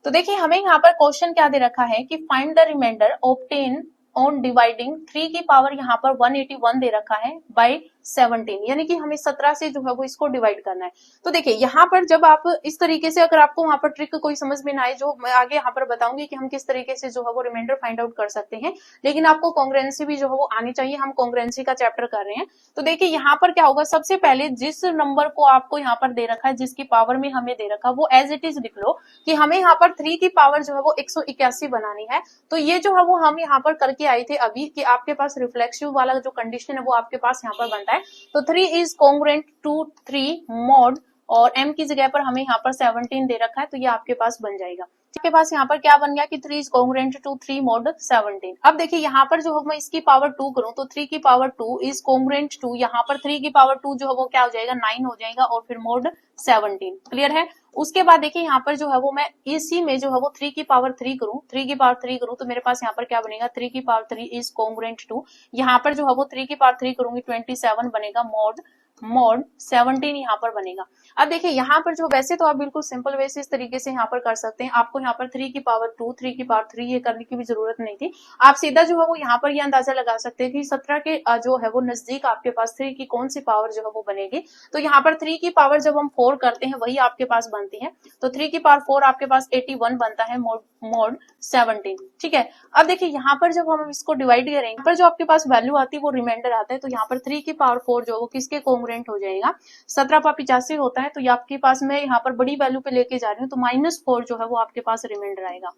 तो देखिए हमें यहाँ पर क्वेश्चन क्या दे रखा है कि find the remainder obtain on dividing 3 की पावर यहाँ पर 181 दे रखा है बाय 17, यानी कि हमें 17 से जो है वो इसको डिवाइड करना है। तो देखिए यहाँ पर जब आप इस तरीके से, अगर आपको वहां पर ट्रिक कोई समझ में ना आए, जो मैं आगे यहाँ पर बताऊंगी कि हम किस तरीके से जो है वो रिमाइंडर फाइंड आउट कर सकते हैं, लेकिन आपको कॉन्ग्रुएंसी भी जो है वो आनी चाहिए। हम कॉन्ग्रुएंसी का चैप्टर कर रहे हैं। तो देखिए यहाँ पर क्या होगा, सबसे पहले जिस नंबर को आपको यहाँ पर दे रखा है, जिसकी पावर में हमें दे रखा, वो एज इट इज लिख लो कि हमें यहाँ पर 3 की पावर जो है वो 181 बनानी है। तो ये जो है वो हम यहाँ पर करके आए थे अभी, कि आपके पास रिफ्लेक्सिव वाला जो कंडीशन है वो आपके पास यहाँ पर बनता है। तो 3 is congruent to 3 mod और m की जगह पर हमें यहाँ पर 17 दे रखा है, तो ये आपके पास बन जाएगा। आपके पास यहाँ पर क्या बन गया कि 3 इज कॉन्ग्रुएंट टू 3 mod 17। अब देखिए यहाँ पर जो मैं इसकी पावर 2 करूं तो 3 की पावर 2 इज कॉन्ग्रुएंट टू, यहाँ पर 3 की पावर 2 जो है वो क्या हो जाएगा 9 हो जाएगा और फिर mod 17। क्लियर है। उसके बाद देखिए यहाँ पर जो है वो मैं इसी में जो है वो 3 की पावर 3 करूं, 3 की पावर 3 करूं तो मेरे पास यहाँ पर क्या बनेगा 3 की पावर 3 इज कॉन्ग्रुएंट टू, यहाँ पर जो है वो 3 की पावर 3 करूंगी 27 बनेगा, mod 17 यहाँ पर बनेगा। अब देखिए यहाँ पर जो वैसे तो आप बिल्कुल सिंपल वे से इस तरीके से यहाँ पर कर सकते हैं, आपको यहाँ पर 3 की पावर 2 3 की पावर 3 ये करने की भी जरूरत नहीं थी। आप सीधा जो है वो यहाँ पर ये अंदाजा लगा सकते हैं कि 17 के जो है वो नजदीक आपके पास 3 की कौन सी पावर जो है वो बनेगी। तो यहाँ पर 3 की पावर जब हम 4 करते हैं वही आपके पास बनती है, तो 3 की पावर 4 आपके पास 81 बनता है, mod 17। ठीक है। अब देखिए यहाँ पर जब हम इसको डिवाइड करेंगे पर जो आपके पास वैल्यू आती है वो रिमाइंडर आता है, तो यहाँ पर 3 की पावर 4 जो वो किसके कॉन्ग्रुएंट हो जाएगा 17 पर 85 होता है, तो ये आपके पास मैं यहाँ पर बड़ी वैल्यू पे लेके जा रही हूँ, तो -4 जो है वो आपके पास रिमाइंडर आएगा,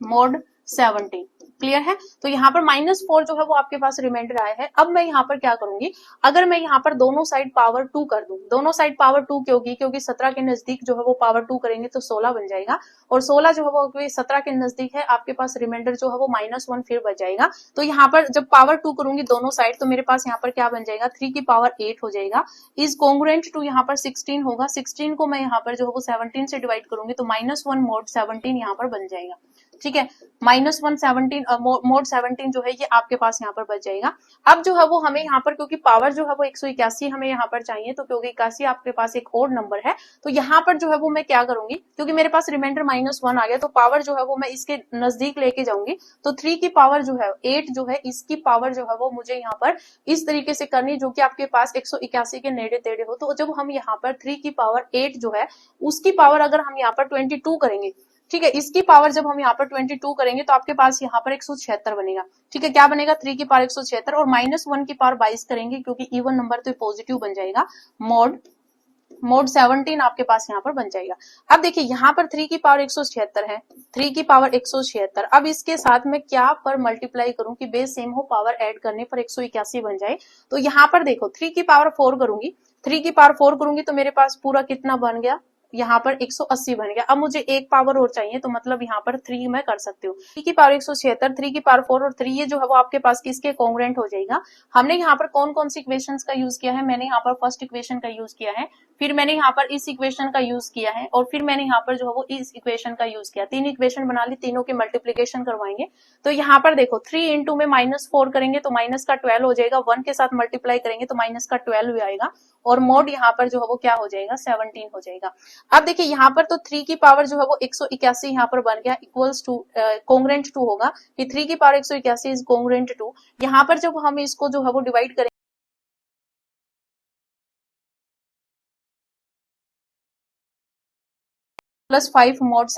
mod 17। क्लियर है। तो यहाँ पर -4 जो है वो आपके पास रिमाइंडर आया है। अब मैं यहाँ पर क्या करूंगी, अगर मैं यहाँ पर दोनों साइड पावर 2 कर दूं, दोनों साइड पावर 2 क्योंकि 17 के नजदीक जो है वो पावर 2 करेंगे तो 16 बन जाएगा, और 16 जो है वो 17 के नजदीक है, आपके पास रिमाइंडर जो है वो -1 फिर बच जाएगा। तो यहाँ पर जब पावर 2 करूंगी दोनों साइड तो मेरे पास यहाँ पर क्या बन जाएगा 3 की पावर 8 हो जाएगा, इज कॉन्ग्रुएंट टू यहाँ पर 16 होगा, 16 को मैं यहाँ पर जो है वो 17 से डिवाइड करूंगी तो -1 mod 17 यहाँ पर बन जाएगा। ठीक है, -1 mod 17 जो है ये आपके पास यहाँ पर बच जाएगा। अब जो है वो हमें यहाँ पर क्योंकि पावर जो है वो 181 हमें यहाँ पर चाहिए, तो क्योंकि 81 आपके पास एक और नंबर है, तो यहाँ पर जो है वो मैं क्या करूंगी, क्योंकि मेरे पास रिमाइंडर -1 आ गया तो पावर जो है वो मैं इसके नजदीक लेके जाऊंगी, तो 3 की पावर जो है 8 जो है इसकी पावर जो है वो मुझे यहाँ पर इस तरीके से करनी जो कि आपके पास 181 के नेड़े तेड़े हो। तो जब हम यहाँ पर 3 की पावर 8 जो है उसकी पावर अगर हम यहाँ पर 22 करेंगे, ठीक है, इसकी पावर जब हम यहाँ पर 22 करेंगे तो आपके पास यहाँ पर 176 बनेगा। ठीक है, क्या बनेगा 3 की पावर 176 और -1 की पावर 22 करेंगे क्योंकि इवन नंबर तो पॉजिटिव बन जाएगा, mod 17 आपके पास यहाँ पर बन जाएगा। अब देखिए यहाँ पर 3 की पावर 176 है, 3 की पावर 176, अब इसके साथ में क्या पर मल्टीप्लाई करूं कि बेस सेम हो, पावर ऐड करने पर 181 बन जाए। तो यहाँ पर देखो 3 की पावर 4 करूंगी, 3 की पावर 4 करूंगी तो मेरे पास पूरा कितना बन गया, यहाँ पर 180 बन गया। अब मुझे एक पावर और चाहिए, तो मतलब यहाँ पर 3 मैं कर सकती हूँ, 3 की पावर 176, 3 की पावर 4 और 3 ये जो है वो आपके पास किसके कॉन्ग्रुएंट हो जाएगा। हमने यहाँ पर कौन कौन सी इक्वेशंस का यूज किया है, मैंने यहाँ पर फर्स्ट इक्वेशन का यूज किया है, फिर मैंने यहाँ पर इस इक्वेशन का यूज किया है, और फिर मैंने यहाँ पर जो है वो इस इक्वेशन का यूज किया। 3 इक्वेशन बना ली, तीनों के मल्टीप्लीकेशन करवाएंगे। तो यहाँ पर देखो 3 इंटू में -4 करेंगे तो माइनस का 12 हो जाएगा, 1 के साथ मल्टीप्लाई करेंगे तो माइनस का 12 आएगा, और mod यहाँ पर जो है वो क्या हो जाएगा 17 हो जाएगा। अब देखिए यहाँ पर तो 3 की पावर जो है वो 181 यहाँ पर बन गया, इक्वल्स टू कॉन्ग्रुएंट टू होगा कि 3 की पावर 181 इज कॉन्ग्रुएंट टू। यहाँ पर जब हम इसको जो है वो डिवाइड करेंगे +5 mod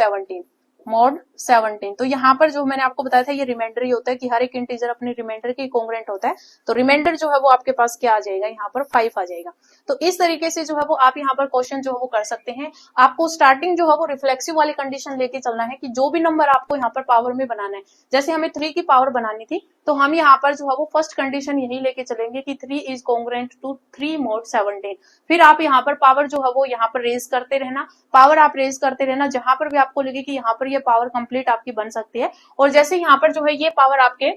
17, तो यहाँ पर जो मैंने आपको बताया था ये रिमाइंडर ही होता है कि हर एक इंटीजर अपने रिमाइंडर के कॉन्ग्रुएंट होता है, तो रिमाइंडर जो है वो आपके पास क्या आ जाएगा, यहाँ पर 5 आ जाएगा। तो इस तरीके से जो है वो आप यहाँ पर क्वेश्चन जो है वो कर सकते हैं। आपको स्टार्टिंग जो है वो रिफ्लेक्सिव वाली कंडीशन लेके चलना है कि जो भी नंबर आपको यहाँ पर पावर में बनाना है, जैसे हमें 3 की पावर बनानी थी तो हम यहाँ पर जो है वो फर्स्ट कंडीशन यही लेके चलेंगे कि 3 इज कॉन्ग्रुएंट टू 3 mod 17। फिर आप यहाँ पर पावर जो है वो यहाँ पर रेज करते रहना, पावर आप रेज करते रहना, जहां पर भी आपको लगे कि यहाँ पर ये पावर कंप्लीट आपकी बन सकती है। और जैसे यहाँ पर जो है ये पावर आपके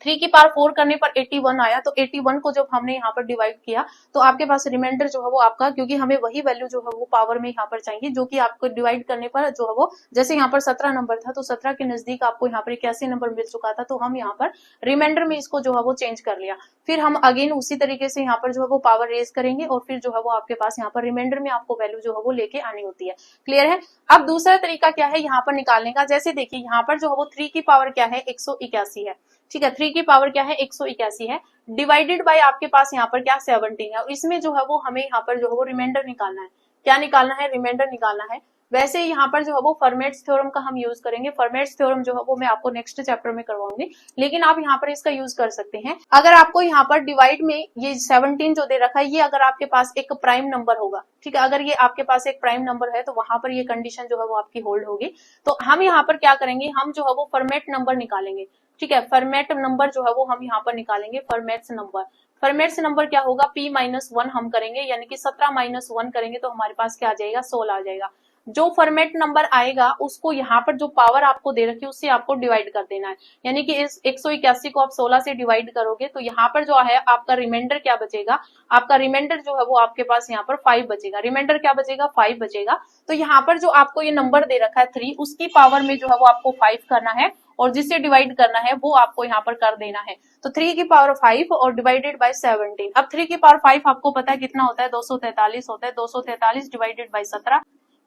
3 की पावर 4 करने पर 81 आया, तो 81 को जब हमने यहाँ पर डिवाइड किया तो आपके पास रिमाइंडर जो है वो आपका, क्योंकि हमें वही वैल्यू जो है वो पावर में यहाँ पर चाहिए जो कि आपको डिवाइड करने पर जो है वो, जैसे यहाँ पर 17 नंबर था तो 17 के नजदीक आपको यहाँ पर 81 नंबर मिल चुका था, तो हम यहाँ पर रिमाइंडर में इसको जो है वो चेंज कर लिया। फिर हम अगेन उसी तरीके से यहाँ पर जो है वो पावर रेज करेंगे और फिर जो है वो आपके पास यहाँ पर रिमाइंडर में आपको वैल्यू जो है वो लेके आनी होती है। क्लियर है। अब दूसरा तरीका क्या है यहाँ पर निकालने का, जैसे देखिए यहाँ पर जो है वो 3 की पावर क्या है 181 है, ठीक है, 3 की पावर क्या है 181 है, डिवाइडेड बाय आपके पास यहाँ पर क्या 17 है, और इसमें जो है वो हमें यहाँ पर जो है वो रिमाइंडर निकालना है। क्या निकालना है, रिमाइंडर निकालना है। वैसे यहाँ पर जो है वो फर्मेट्स थ्योरम का हम यूज करेंगे, फर्मेट्स थ्योरम जो है वो मैं आपको नेक्स्ट चैप्टर में करवाऊंगी, लेकिन आप यहाँ पर इसका यूज कर सकते हैं। अगर आपको यहाँ पर डिवाइड में ये 17 जो दे रखा है, ये अगर आपके पास एक प्राइम नंबर होगा, ठीक है, अगर ये आपके पास एक प्राइम नंबर है तो वहां पर ये कंडीशन जो है वो आपकी होल्ड होगी। तो हम यहाँ पर क्या करेंगे, हम जो है वो फर्मेट नंबर निकालेंगे, ठीक है, फर्मेट नंबर जो है वो हम यहाँ पर निकालेंगे, फर्मेट्स नंबर, फॉर्मेट्स नंबर क्या होगा, p माइनस 1 हम करेंगे, यानी कि 17 माइनस 1 करेंगे तो हमारे पास क्या आ जाएगा, 16 आ जाएगा। जो फॉर्मेट नंबर आएगा उसको यहाँ पर जो पावर आपको दे रखी है उससे आपको डिवाइड कर देना है, यानी कि इस 181 को आप 16 से डिवाइड करोगे तो यहाँ पर जो है आपका रिमाइंडर क्या बचेगा, आपका रिमाइंडर जो है वो आपके पास यहाँ पर 5 बचेगा। रिमाइंडर क्या बचेगा, 5 बचेगा। तो यहाँ पर जो आपको ये नंबर दे रखा है 3, उसकी पावर में जो है वो आपको 5 करना है और जिससे डिवाइड करना है वो आपको यहाँ पर कर देना है। तो 3 की पावर 5 और डिवाइडेड बाय 17। अब 3 की पावर 5 आपको पता है कितना होता है, 243 होता है। 243 डिवाइडेड बाय 17।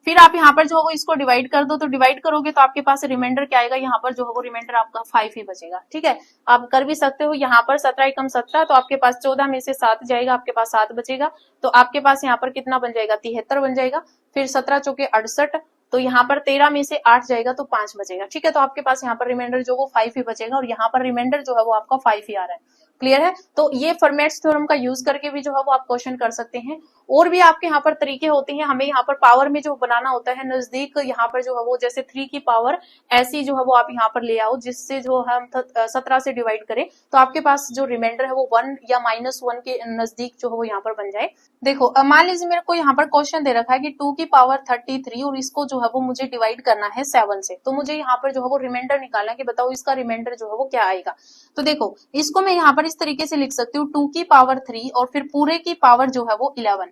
फिर आप यहाँ पर जो है वो इसको डिवाइड कर दो, तो डिवाइड करोगे तो आपके पास रिमाइंडर क्या आएगा, यहाँ पर जो है वो रिमाइंडर आपका 5 ही बचेगा। ठीक है, आप कर भी सकते हो। यहाँ पर 17 एकम 17, तो आपके पास 14 में से 7 जाएगा, आपके पास 7 बचेगा। तो आपके पास यहाँ पर कितना बन जाएगा, 73 बन जाएगा। फिर 17 चौके 68, तो यहाँ पर 13 में से 8 जाएगा तो 5 बचेगा। ठीक है, तो आपके पास यहाँ पर रिमाइंडर जो वो 5 ही बचेगा और यहाँ पर रिमाइंडर जो है वो आपका 5 ही आ रहा है। क्लियर है। तो ये फॉर्मेट्स थ्योरम का यूज करके भी जो है वो आप क्वेश्चन कर सकते हैं। और भी आपके यहाँ पर तरीके होते हैं, हमें यहाँ पर पावर में जो बनाना होता है नजदीक, यहाँ पर जो है वो जैसे 3 की पावर ऐसी जो है वो आप यहाँ पर ले आओ जिससे जो हम 17 से डिवाइड करें तो आपके पास जो रिमाइंडर है वो 1 या -1 के नजदीक जो है वो यहाँ पर बन जाए। देखो मान लीजिए मेरे को यहाँ पर क्वेश्चन दे रखा है कि 2 की पावर 33 और इसको जो है वो मुझे डिवाइड करना है 7 से, तो मुझे यहाँ पर जो है वो रिमाइंडर निकालना है कि बताओ इसका रिमाइंडर जो है वो क्या आएगा। तो देखो इसको मैं यहाँ पर इस तरीके से लिख सकती हूँ, 2 की पावर 3 और फिर पूरे की पावर जो है वो 11।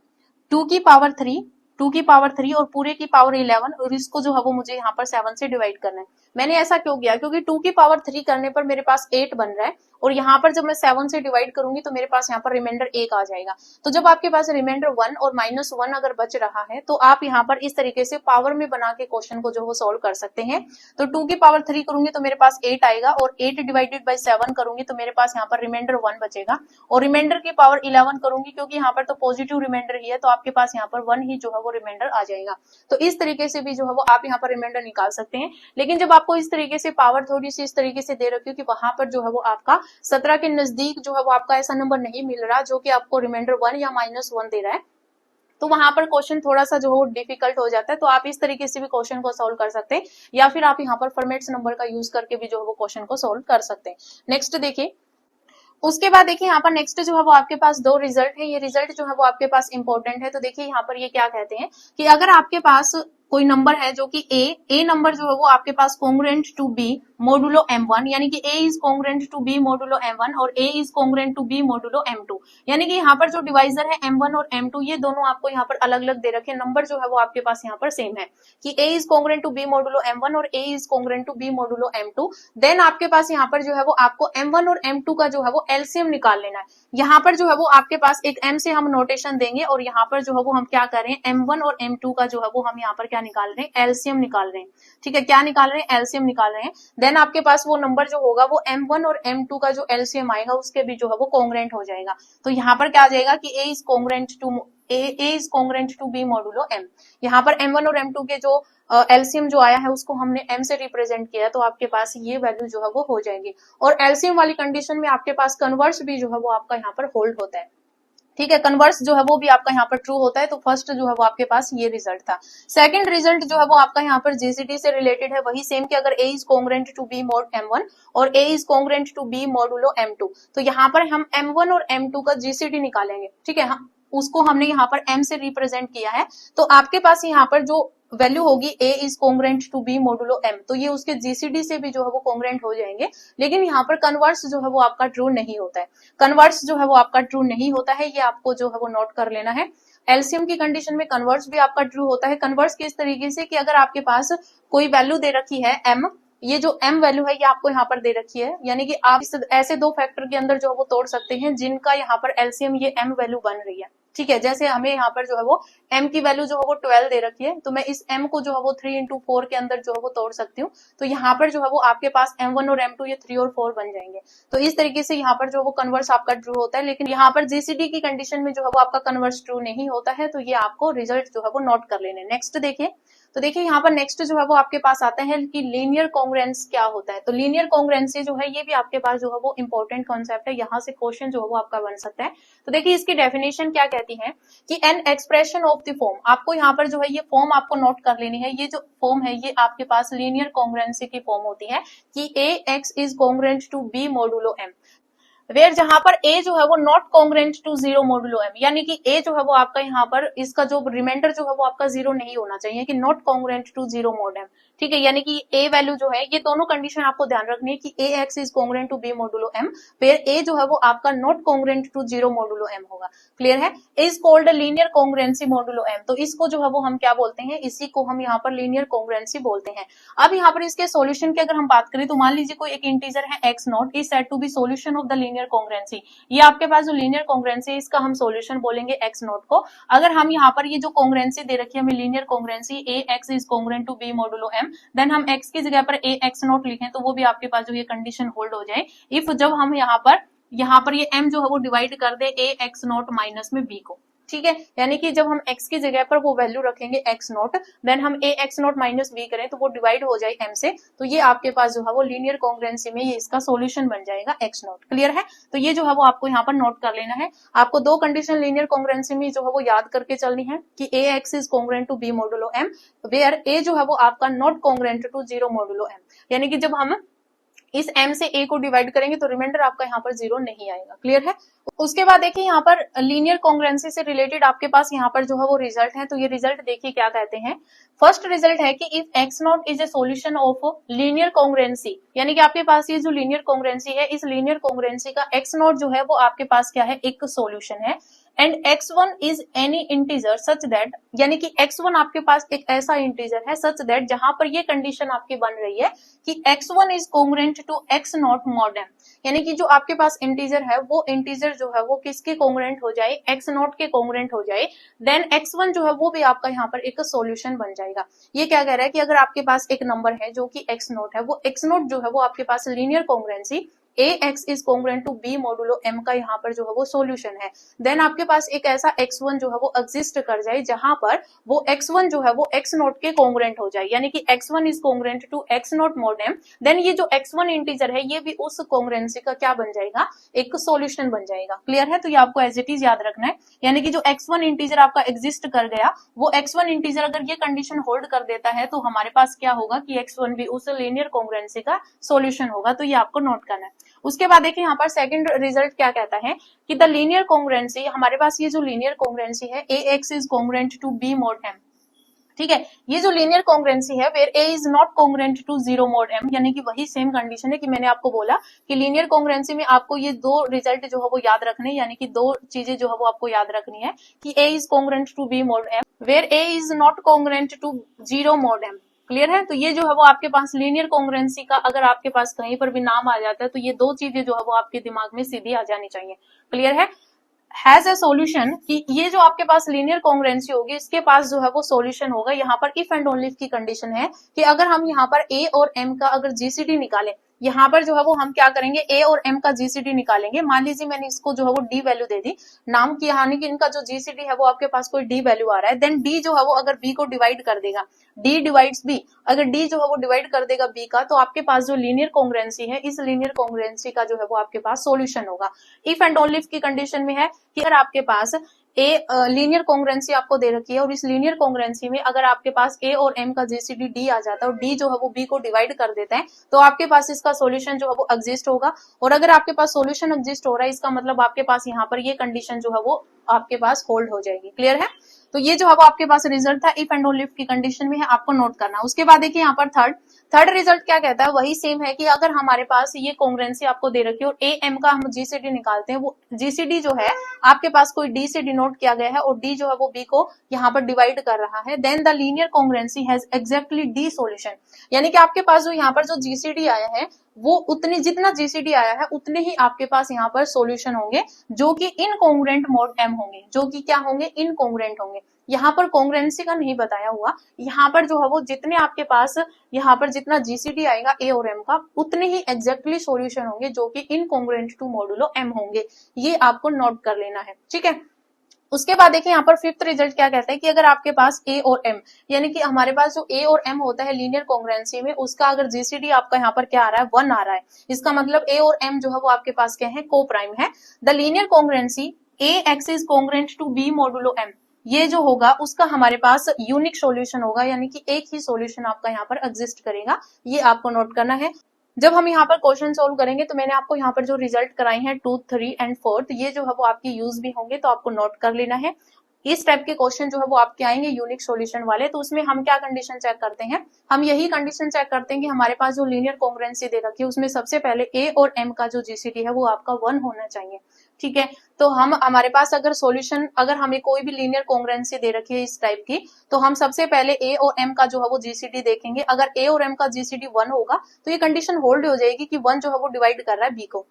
2 की पावर 3, 2 की पावर 3 और पूरे की पावर 11, और इसको जो है वो मुझे यहाँ पर 7 से डिवाइड करना है। मैंने ऐसा क्यों किया, क्योंकि 2 की पावर 3 करने पर मेरे पास 8 बन रहा है और यहाँ पर जब मैं 7 से डिवाइड करूंगी तो मेरे पास यहाँ पर रिमाइंडर 1 आ जाएगा। तो जब आपके पास रिमाइंडर 1 और -1 अगर बच रहा है तो आप यहाँ पर इस तरीके से पावर में बना के क्वेश्चन को जो वो सोल्व कर सकते हैं। तो 2 की पावर 3 करूंगी तो मेरे पास 8 आएगा और 8 डिवाइडेड बाय 7 करूंगी तो मेरे पास यहाँ पर रिमाइंडर 1 बचेगा और रिमाइंडर की पावर 11 करूंगी क्योंकि यहाँ पर तो पॉजिटिव रिमाइंडर ही है, तो आपके पास यहाँ पर 1 ही जो है वो रिमाइंडर आ जाएगा। तो इस तरीके से भी जो है वो आप यहाँ पर रिमाइंडर निकाल सकते हैं। लेकिन जब आपको इस तरीके से पावर थोड़ी सी इस तरीके से दे रखी हो कि वहां पर जो है वो आपका 17 के नजदीक जो है वो आपका ऐसा नंबर नहीं मिल रहा जो कि आपको रिमाइंडर 1 या -1 दे रहा है, तो वहां पर क्वेश्चन थोड़ा सा जो है डिफिकल्ट हो जाता है। तो आप इस तरीके से भी क्वेश्चन को सोल्व कर सकते हैं या फिर आप यहाँ पर फॉर्मेट्स नंबर का यूज करके भी जो है वो क्वेश्चन को सोल्व कर सकते हैं। नेक्स्ट देखिए, उसके बाद देखिए यहाँ पर नेक्स्ट जो है वो आपके पास 2 रिजल्ट है। ये रिजल्ट जो है वो आपके पास इंपॉर्टेंट है। तो देखिए यहाँ पर ये क्या कहते हैं कि अगर आपके पास कोई नंबर है जो कि ए नंबर जो है वो आपके पास congruent to b modulo m1, यानी कि a is congruent to b modulo m1 और a is congruent to b modulo m2, यानी कि यहाँ पर जो डिवाइजर है m1 और m2 ये दोनों आपको यहाँ पर अलग अलग दे रखे, नंबर जो है वो आपके पास यहाँ पर सेम है कि a is congruent to b modulo m1 और a is congruent to b modulo m2। Then आपके पास यहाँ पर जो है वो आपको m1 और m2 का जो है वो एलसीएम निकाल लेना है। यहाँ पर जो है वो आपके पास एक m से हम नोटेशन देंगे और यहाँ पर जो है वो हम क्या कर रहे हैं, m1 और m2 का जो है वो हम यहाँ पर क्या निकाल रहे हैं, एलसीएम निकाल रहे हैं। ठीक है, क्या निकाल रहे हैं, एलसीएम निकाल रहे हैं। देन आपके पास वो नंबर जो होगा वो m1 और m2 का जो एलसीएम आएगा उसके भी जो है वो कॉन्ग्रुएंट हो जाएगा। तो यहाँ पर क्या आ जाएगा कि a is congruent to b modulo m। यहाँ पर m1 और m2 के जो एलसीएम जो आया है उसको हमने m से रिप्रेजेंट किया, तो आपके पास ये वैल्यू जो है वो हो जाएगी। और एलसीएम वाली कंडीशन में आपके पास कन्वर्स भी जो है वो आपका यहाँ पर होल्ड होता है। ठीक है, कन्वर्स जो है वो भी आपका यहाँ पर ट्रू होता है। तो फर्स्ट जो है वो आपके पास ये रिजल्ट था। सेकंड रिजल्ट जो है वो आपका यहाँ पर जीसीडी से रिलेटेड है, वही सेम कि अगर a is congruent to b mod m1 और a is congruent to b modulo m2, तो यहाँ पर हम m1 और m2 का जीसीडी निकालेंगे। ठीक है, हम उसको हमने यहाँ पर m से रिप्रेजेंट किया है। तो आपके पास यहाँ पर जो वैल्यू होगी a is congruent to b modulo m, तो ये उसके जीसीडी से भी जो है वो कॉन्ग्रुएंट हो जाएंगे। लेकिन यहाँ पर कन्वर्स जो है वो आपका ट्रू नहीं होता है। कन्वर्स जो है वो आपका ट्रू नहीं होता है, ये आपको जो है वो नोट कर लेना है। एलसीएम की कंडीशन में कन्वर्स भी आपका ट्रू होता है। कन्वर्स किस तरीके से कि अगर आपके पास कोई वैल्यू दे रखी है m, ये जो m वैल्यू है ये आपको यहाँ पर दे रखी है, यानी कि आप ऐसे 2 फैक्टर के अंदर जो है वो तोड़ सकते हैं जिनका यहाँ पर एलसीएम ये m वैल्यू बन रही है। ठीक है, जैसे हमें यहाँ पर जो है वो m की वैल्यू जो है वो 12 दे रखी है, तो मैं इस m को जो है वो 3 into 4 के अंदर जो है वो तोड़ सकती हूँ। तो यहाँ पर जो है वो आपके पास m1 और m2 ये 3 और 4 बन जाएंगे। तो इस तरीके से यहाँ पर जो वो कन्वर्स आपका ट्रू होता है। लेकिन यहाँ पर जीसीडी की कंडीशन में जो है वो आपका कन्वर्स ट्रू नहीं होता है, तो ये आपको रिजल्ट जो है वो नोट कर लेने। नेक्स्ट देखिए, तो देखिए यहाँ पर नेक्स्ट जो है वो आपके पास आता है कि लीनियर कॉन्ग्रुएंस क्या होता है। तो लीनियर कॉन्ग्रुएंसी जो है ये भी आपके पास जो है वो इंपॉर्टेंट कॉन्सेप्ट है, यहाँ से क्वेश्चन जो है वो आपका बन सकता है। तो देखिए इसकी डेफिनेशन क्या कहती है कि an expression of the form, आपको यहाँ पर जो है ये फॉर्म आपको नोट कर लेनी है। ये जो फॉर्म है ये आपके पास लीनियर कॉन्ग्रुएंसी की फॉर्म होती है कि a x is congruent to b modulo m. Where जहां पर ए जो है वो not congruent to zero modulo m, यानी कि ए जो है वो आपका यहाँ पर इसका जो रिमाइंडर जो है वो आपका जीरो नहीं होना चाहिए, कि not congruent to zero mod m. ठीक है, यानी कि ए वैल्यू जो है, ये दोनों कंडीशन आपको ध्यान रखनी है कि a x is congruent to b modulo m, where a जो है वो आपका not congruent to zero modulo m होगा। क्लियर है, is called linear congruency modulo m, तो इसको जो है वो हम क्या बोलते हैं, इसी को हम यहाँ पर लीनियर कॉन्ग्रेंसी बोलते हैं। अब यहाँ पर इसके सॉल्यूशन की अगर हम बात करें तो मान लीजिए कोई एक इंटीजर है x not is said to be solution of the linear congruence, ये आपके पास जो लीनियर कॉन्ग्रेंसी है इसका हम सॉल्यूशन बोलेंगे एक्स नॉट को। अगर हम यहाँ पर ये जो कॉन्ग्रेंसी दे रखी है हमें linear कॉन्ग्रेंसी a x is congruent to b modulo m, then हम एक्स की जगह पर ए एक्स नॉट लिखें तो वो भी आपके पास जो ये कंडीशन होल्ड हो जाए इफ जब हम यहाँ पर ये m जो है वो डिवाइड कर दे ए एक्स नॉट माइनस में b को। ठीक है, यानी कि जब हम x की जगह पर वो वैल्यू रखेंगे x नॉट, देन हम ए एक्स नॉट माइनस बी करें तो वो डिवाइड हो जाए m से, तो ये आपके पास जो है वो लीनियर कॉन्ग्रेंसी में ये इसका सॉल्यूशन बन जाएगा x नॉट। क्लियर है, तो ये जो है वो आपको यहाँ पर नोट कर लेना है। आपको दो कंडीशन लीनियर कॉन्ग्रेंसी में जो है वो याद करके चलनी है कि a x is congruent to b modulo m, where a जो है वो आपका not congruent to zero modulo m, यानी कि जब हम इस m से a को डिवाइड करेंगे तो रिमाइंडर आपका यहाँ पर जीरो नहीं आएगा। क्लियर है, उसके बाद देखिए यहाँ पर लीनियर कॉन्ग्रेंसी से रिलेटेड आपके पास यहाँ पर जो है वो रिजल्ट है, तो ये रिजल्ट देखिए क्या कहते हैं। फर्स्ट रिजल्ट है कि if x not is a solution of linear कॉन्ग्रेंसी, यानी कि आपके पास ये जो लीनियर कॉन्ग्रेंसी है इस लीनियर कॉन्ग्रेंसी का एक्स नॉट जो है वो आपके पास क्या है, एक सोल्यूशन है। And x1 is any integer such that, यानी कि x1 आपके पास एक ऐसा इंटीजर है सच दैट जहां पर ये कंडीशन आपकी बन रही है कि x1 is congruent to x not mod m, यानी कि जो आपके पास इंटीजर है वो इंटीजर जो है वो किसके कॉन्ग्रेंट हो जाए, x नॉट के कॉन्ग्रेंट हो जाए, देन x1 जो है वो भी आपका यहाँ पर एक सॉल्यूशन बन जाएगा। ये क्या कह रहा है कि अगर आपके पास एक नंबर है जो कि x नॉट है, वो x नॉट जो है वो आपके पास linear कॉन्ग्रेंसी a x is congruent to b modulo m का यहाँ पर जो है वो सॉल्यूशन है, देन आपके पास एक ऐसा x1 जो है वो एग्जिस्ट कर जाए जहां पर वो x1 जो है वो x नॉट के कॉन्ग्रेंट हो जाए, यानी कि x1 is congruent to x not mod m, then ये जो x1 इंटीजर है ये भी उस कॉन्ग्रेंसी का क्या बन जाएगा, एक सॉल्यूशन बन जाएगा। क्लियर है, तो ये आपको एज इट इज याद रखना है, यानी कि जो x1 इंटीजर आपका एग्जिस्ट कर गया वो x1 इंटीजर अगर ये कंडीशन होल्ड कर देता है तो हमारे पास क्या होगा कि x1 भी उस लीनियर कॉन्ग्रेंसी का सॉल्यूशन होगा, तो ये आपको नोट करना है। उसके बाद देखिए यहाँ पर सेकंड रिजल्ट क्या कहता है कि द लीनियर कॉन्ग्रेंसी, हमारे पास ये जो लीनियर कॉन्ग्रेंसी है ए x is congruent to b mod m. ठीक है, ये जो लीनियर कॉन्ग्रेंसी है where a is not congruent to zero mod m, यानी कि वही सेम कंडीशन है कि मैंने आपको बोला कि लीनियर कॉन्ग्रेंसी में आपको ये दो रिजल्ट जो है वो याद रखने, यानी कि दो चीजें जो है वो आपको याद रखनी है कि a is congruent to b mod m where a is not congruent to zero mod m. Clear है, तो ये जो है वो आपके पास लीनियर कॉन्ग्रेंसी का अगर आपके पास कहीं पर भी नाम आ जाता है तो ये दो चीजें जो है वो आपके दिमाग में सीधी आ जानी चाहिए। क्लियर है, हैज अ सॉल्यूशन, कि ये जो आपके पास लीनियर कॉन्ग्रेंसी होगी इसके पास जो है वो सॉल्यूशन होगा। यहाँ पर इफ एंड ओनली की कंडीशन है कि अगर हम यहाँ पर ए और एम का अगर जीसीडी निकालें, यहाँ पर जो है वो हम क्या करेंगे, ए और एम का जीसीडी निकालेंगे। मान लीजिए मैंने इसको जो है वो डी वैल्यू दे दी नाम की, यानी कि इनका जो जीसीडी है वो आपके पास कोई डी वैल्यू आ रहा है, देन डी जो है वो अगर बी को डिवाइड कर देगा, डी डिवाइड्स बी, अगर डी जो है वो डिवाइड कर देगा बी का, तो आपके पास जो लीनियर कॉन्ग्रेंसी है इस लीनियर कॉन्ग्रेंसी का जो है वो आपके पास सॉल्यूशन होगा। इफ एंड ओनली की कंडीशन में है कि अगर आपके पास ए लीनियर कॉन्ग्रेंसी आपको दे रखी है और इस लीनियर कॉन्ग्रेंसी में अगर आपके पास ए और एम का जीसीडी डी आ जाता है और डी जो है वो बी को डिवाइड कर देता है, तो आपके पास इसका सॉल्यूशन जो है वो एग्जिस्ट होगा। और अगर आपके पास सॉल्यूशन एग्जिस्ट हो रहा है इसका मतलब आपके पास यहाँ पर ये कंडीशन जो है वो आपके पास होल्ड हो जाएगी। क्लियर है, तो ये जो है वो आपके पास रिजल्ट था इफ एंड ओनली की कंडीशन में है, आपको नोट करना। उसके बाद देखिए यहाँ पर थर्ड रिजल्ट क्या कहता है, वही सेम है कि अगर हमारे पास ये कॉन्ग्रेंसी आपको दे रखी है और ए एम का हम जीसीडी निकालते हैं, वो जीसीडी जो है आपके पास कोई डी से डिनोट किया गया है और डी जो है वो बी को यहाँ पर डिवाइड कर रहा है, then the linear congruence has exactly d solution, यानी कि आपके पास जो यहाँ पर जो जीसीडी आया है वो उतनी, जितना जीसीडी आया है उतने ही आपके पास यहाँ पर सॉल्यूशन होंगे जो कि इनकॉन्ग्रेंट मॉड एम होंगे, जो कि क्या होंगे, इनकॉन्ग्रेंट होंगे। यहाँ पर कॉन्ग्रेंसी का नहीं बताया हुआ, यहाँ पर जो है वो जितने आपके पास यहाँ पर जितना जीसीडी आएगा ए और एम का उतने ही एग्जैक्टली सॉल्यूशन होंगे जो कि इनकॉन्ग्रेंट टू मॉडुलो एम होंगे, ये आपको नोट कर लेना है। ठीक है, उसके बाद देखिए यहाँ पर फिफ्थ रिजल्ट क्या कहता है कि अगर आपके पास ए और एम, यानी कि हमारे पास जो ए और एम होता है लीनियर कॉन्ग्रेंसी में, उसका अगर जीसीडी आपका यहाँ पर क्या आ रहा है, 1 आ रहा है, इसका मतलब ए और एम जो है वो आपके पास क्या है, को प्राइम है। The linear कॉन्ग्रेंसी a x is congruent to b modulo m, ये जो होगा उसका हमारे पास यूनिक सॉल्यूशन होगा, यानी कि एक ही सॉल्यूशन आपका यहाँ पर एग्जिस्ट करेगा, ये आपको नोट करना है। जब हम यहाँ पर क्वेश्चन सोल्व करेंगे तो मैंने आपको यहाँ पर जो रिजल्ट कराए हैं 2, 3 एंड 4 ये जो है वो आपकी यूज भी होंगे, तो आपको नोट कर लेना है। इस टाइप के क्वेश्चन जो है वो आपके आएंगे यूनिक सॉल्यूशन वाले, तो उसमें हम क्या कंडीशन चेक करते हैं, हम यही कंडीशन चेक करते हैं कि हमारे पास जो लीनियर कॉन्ग्रुएंसी दे रखी है उसमें सबसे पहले ए और एम का जो जीसीडी है वो आपका 1 होना चाहिए। ठीक है, तो हम हमारे पास अगर सॉल्यूशन, अगर हमें कोई भी लीनियर कॉन्ग्रुएंसी दे रखी है इस टाइप की, तो हम सबसे पहले ए और एम का जो है वो जीसीडी देखेंगे। अगर ए और एम का जीसीडी 1 होगा तो ये कंडीशन होल्ड हो जाएगी कि 1 जो है वो डिवाइड कर रहा है बी को।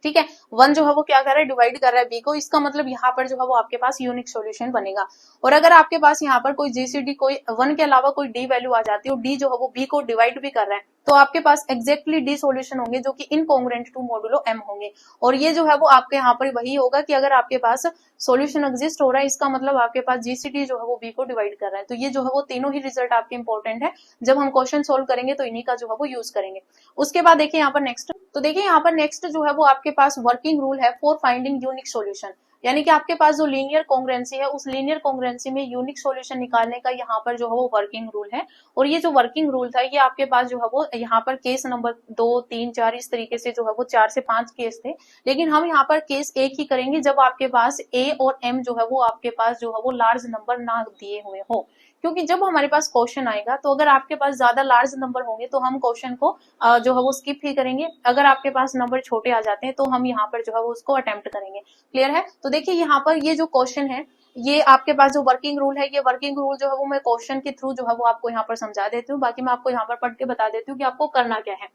ठीक है, 1 जो है वो क्या कर रहा है, डिवाइड कर रहा है बी को, इसका मतलब यहाँ पर जो है वो आपके पास यूनिक सॉल्यूशन बनेगा। और अगर आपके पास यहाँ पर कोई जीसीडी कोई 1 के अलावा कोई डी वैल्यू आ जाती है और डी जो है वो बी को डिवाइड भी कर रहा है, तो आपके पास एग्जैक्टली डी सॉल्यूशन होंगे जो कि इनकॉन्ग्रुएंट टू मॉडुलो एम होंगे। और ये जो है वो आपके यहाँ पर वही होगा कि अगर आपके पास सॉल्यूशन एग्जिस्ट हो रहा है, इसका मतलब आपके पास जीसीडी जो है वो बी को डिवाइड कर रहा है। तो ये जो है वो तीनों ही रिजल्ट आपके इंपॉर्टेंट है, जब हम क्वेश्चन सोल्व करेंगे तो इन्हीं का जो है वो यूज करेंगे। उसके बाद देखिए यहाँ पर नेक्स्ट, तो देखिए यहाँ पर नेक्स्ट जो है वो आपके पास वर्किंग रूल है फॉर फाइंडिंग यूनिक सॉल्यूशन, यानी कि आपके पास जो लीनियर कॉन्ग्रुएंसी है उस लीनियर कॉन्ग्रुएंसी में यूनिक सॉल्यूशन निकालने का यहाँ पर जो है वो वर्किंग रूल है। और ये जो वर्किंग रूल था ये आपके पास जो है वो यहाँ पर केस नंबर 2, 3, 4 इस तरीके से जो है वो 4 से 5 केस थे, लेकिन हम यहाँ पर केस एक ही करेंगे जब आपके पास ए और एम जो है वो आपके पास जो है वो लार्ज नंबर ना दिए हुए हो। क्योंकि जब हमारे पास क्वेश्चन आएगा तो अगर आपके पास ज्यादा लार्ज नंबर होंगे तो हम क्वेश्चन को जो है वो स्किप ही करेंगे, अगर आपके पास नंबर छोटे आ जाते हैं तो हम यहाँ पर जो है वो उसको अटेम्प्ट करेंगे। क्लियर है, तो देखिए यहाँ पर ये जो क्वेश्चन है ये आपके पास जो वर्किंग रूल है, ये वर्किंग रूल जो है वो मैं क्वेश्चन के थ्रू जो है वो आपको यहाँ पर समझा देती हूँ, बाकी मैं आपको यहाँ पर पढ़ के बता देती हूँ कि आपको करना क्या है।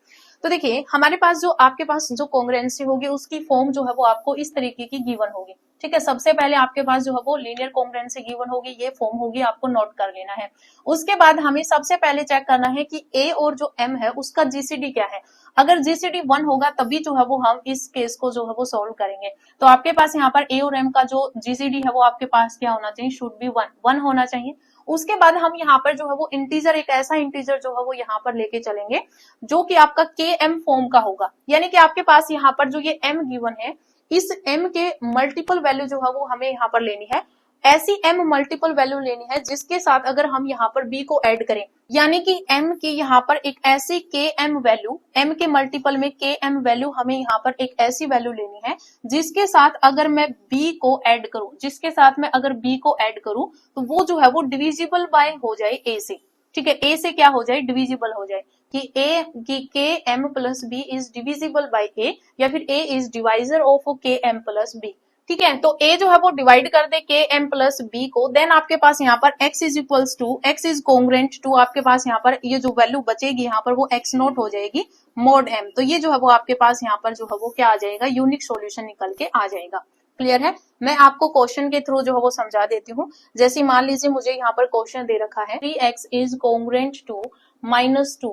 तो देखिए हमारे पास जो आपके पास जो कॉन्ग्रुएंसी होगी उसकी फॉर्म जो है वो आपको इस तरीके की गिवन होगी। ठीक है, सबसे पहले आपके पास जो है वो लीनियर कॉन्ग्रुएंसी गिवन होगी, ये फॉर्म होगी, आपको नोट कर लेना है। उसके बाद हमें सबसे पहले चेक करना है कि ए और जो एम है उसका जीसीडी क्या है। अगर जीसीडी 1 होगा तभी जो है वो हम इस केस को जो है वो सॉल्व करेंगे। तो आपके पास यहाँ पर ए और एम का जो जीसीडी है वो आपके पास क्या होना चाहिए, शुड बी 1 होना चाहिए। उसके बाद हम यहाँ पर जो है वो इंटीजर, एक ऐसा इंटीजर जो है वो यहाँ पर लेके चलेंगे जो कि आपका के एम फॉर्म का होगा, यानी कि आपके पास यहाँ पर जो ये एम गिवन है इस m के मल्टीपल वैल्यू जो है वो हमें यहाँ पर लेनी है। ऐसी m मल्टीपल वैल्यू लेनी है जिसके साथ अगर हम यहाँ पर b को ऐड करें, यानी कि m की यहाँ पर एक ऐसी km वैल्यू, m के मल्टीपल में km वैल्यू हमें यहाँ पर एक ऐसी वैल्यू लेनी है जिसके साथ अगर मैं b को ऐड करूं, जिसके साथ मैं अगर b को ऐड करूं तो वो जो है वो डिविजिबल बाय हो जाए a से। ठीक है, a से क्या हो जाए, डिविजिबल हो जाए, कि a की k m plus b is divisible by a, या फिर a is divisor of k m plus b. ठीक है, तो a जो है वो डिवाइड कर दे के एम प्लस बी को, देन आपके पास यहाँ पर x is equals to, x is congruent to, आपके पास यहाँ पर ये जो वैल्यू बचेगी यहाँ पर वो x नोट हो जाएगी मोड m। तो ये जो है वो आपके पास यहाँ पर जो है वो क्या आ जाएगा, यूनिक सॉल्यूशन निकल के आ जाएगा। क्लियर है, मैं आपको क्वेश्चन के थ्रू जो है वो समझा देती हूँ। जैसे मान लीजिए मुझे यहाँ पर क्वेश्चन दे रखा है 3x is congruent to -2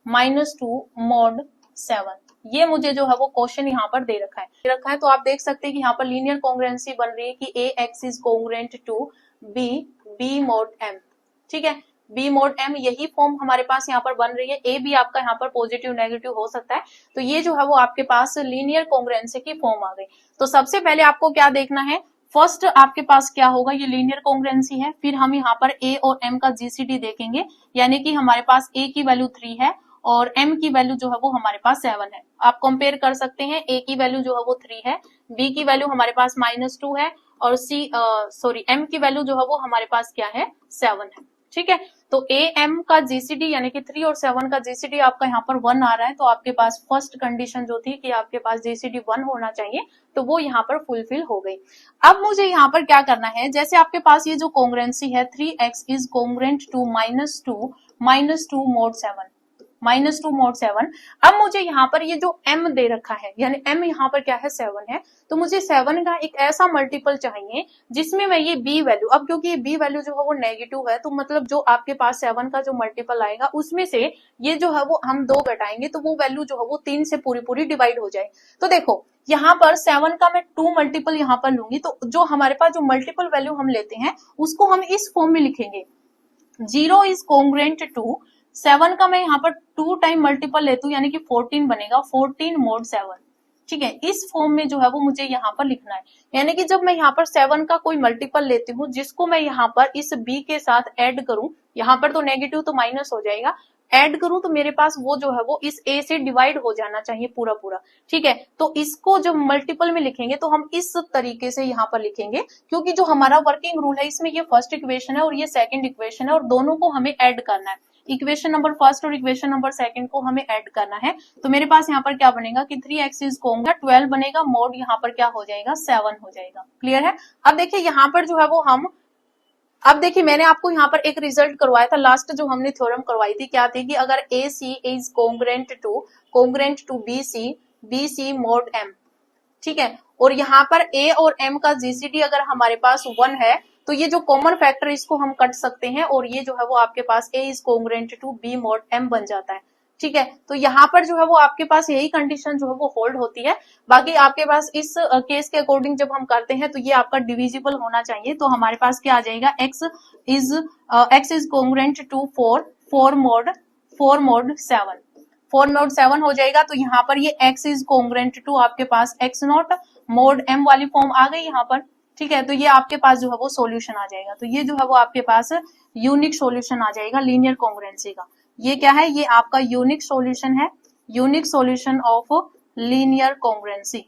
mod 7, ये मुझे जो है वो क्वेश्चन यहाँ पर दे रखा है। तो आप देख सकते हैं कि यहाँ पर लीनियर कॉन्ग्रुएंसी बन रही है कि ax is congruent to b mod m। ठीक है, b mod m यही फॉर्म हमारे पास यहाँ पर बन रही है। a भी आपका यहाँ पर पॉजिटिव नेगेटिव हो सकता है, तो ये जो है वो आपके पास लीनियर कॉन्ग्रुएंसी की फॉर्म आ गई। तो सबसे पहले आपको क्या देखना है, फर्स्ट आपके पास क्या होगा, ये लीनियर कॉन्ग्रुएंसी है, फिर हम यहाँ पर a और m का जीसीडी देखेंगे, यानी कि हमारे पास a की वैल्यू 3 है और m की वैल्यू जो है वो हमारे पास 7 है। आप कंपेयर कर सकते हैं, a की वैल्यू जो है वो 3 है, b की वैल्यू हमारे पास -2 है और m की वैल्यू जो है वो हमारे पास क्या है, 7 है। ठीक है, तो am का जीसीडी यानी कि 3 और 7 का जीसीडी आपका यहाँ पर 1 आ रहा है, तो आपके पास फर्स्ट कंडीशन जो थी कि आपके पास जीसीडी 1 होना चाहिए, तो वो यहाँ पर फुलफिल हो गई। अब मुझे यहाँ पर क्या करना है, जैसे आपके पास ये जो कॉन्ग्रुएंसी है 3x is congruent to -2 mod 7, अब मुझे यहाँ पर ये जो m दे रखा है, यानी m यहाँ पर क्या है, 7 है, तो मुझे 7 का एक ऐसा मल्टीपल चाहिए जिसमें मैं ये b वैल्यू, अब क्योंकि ये b वैल्यू जो है वो नेगेटिव है, तो मतलब जो आपके पास 7 का जो मल्टीपल आएगा उसमें से ये जो है वो हम 2 घटाएंगे तो वो वैल्यू जो है वो 3 से पूरी डिवाइड हो जाए। तो देखो यहाँ पर 7 का मैं 2 मल्टीपल यहाँ पर लूंगी, तो जो हमारे पास जो मल्टीपल वैल्यू हम लेते हैं उसको हम इस फॉर्म में लिखेंगे, 0 इज कॉन्ग्रुएंट टू 7 का मैं यहाँ पर 2 टाइम मल्टीपल लेती हूँ, यानी कि 14 बनेगा, 14 mod 7। ठीक है, इस फॉर्म में जो है वो मुझे यहाँ पर लिखना है, यानी कि जब मैं यहाँ पर 7 का कोई मल्टीपल लेती हूँ जिसको मैं यहाँ पर इस b के साथ ऐड करूं, यहाँ पर तो नेगेटिव तो माइनस हो जाएगा, ऐड करूं तो मेरे पास वो जो है वो इस ए से डिवाइड हो जाना चाहिए पूरा पूरा, ठीक है। तो इसको जब मल्टीपल में लिखेंगे तो हम इस तरीके से यहाँ पर लिखेंगे, क्योंकि जो हमारा वर्किंग रूल है इसमें ये फर्स्ट इक्वेशन है और ये सेकंड इक्वेशन है और दोनों को हमें ऐड करना है। इक्वेशन नंबर फर्स्ट और इक्वेशन नंबर सेकंड को हमें ऐड करना है। तो मेरे पास यहाँ पर क्या बनेगा कि 3x इज 12 बनेगा, मोड यहाँ पर क्या हो जाएगा 7 हो जाएगा। क्लियर है। अब देखिए यहाँ पर जो है वो हम, अब देखिए मैंने आपको यहाँ पर एक रिजल्ट करवाया था, लास्ट जो हमने थ्योरम करवाई थी क्या थी कि अगर a c is congruent to b c mod m, ठीक है। और यहाँ पर ए और एम का जीसीडी अगर हमारे पास 1 है तो ये जो कॉमन फैक्टर इसको हम कट सकते हैं और ये जो है वो आपके पास a is congruent to b mod m बन जाता है, ठीक है। तो यहाँ पर जो है वो आपके पास यही कंडीशन जो है वो होल्ड होती है। बाकी आपके पास इस केस के अकॉर्डिंग जब हम करते हैं तो ये आपका डिविजिबल होना चाहिए। तो हमारे पास क्या आ जाएगा, x is congruent to 4 mode 7 हो जाएगा। तो यहाँ पर ये x इज कोंग्रेंट टू आपके पास x नॉट मोड m वाली फॉर्म आ गई यहाँ पर, ठीक है। तो ये आपके पास जो है वो सॉल्यूशन आ जाएगा। तो ये जो है वो आपके पास यूनिक सॉल्यूशन आ जाएगा लीनियर कॉन्ग्रुएंसी का। ये क्या है, ये आपका यूनिक सॉल्यूशन है, unique solution of linear congruency,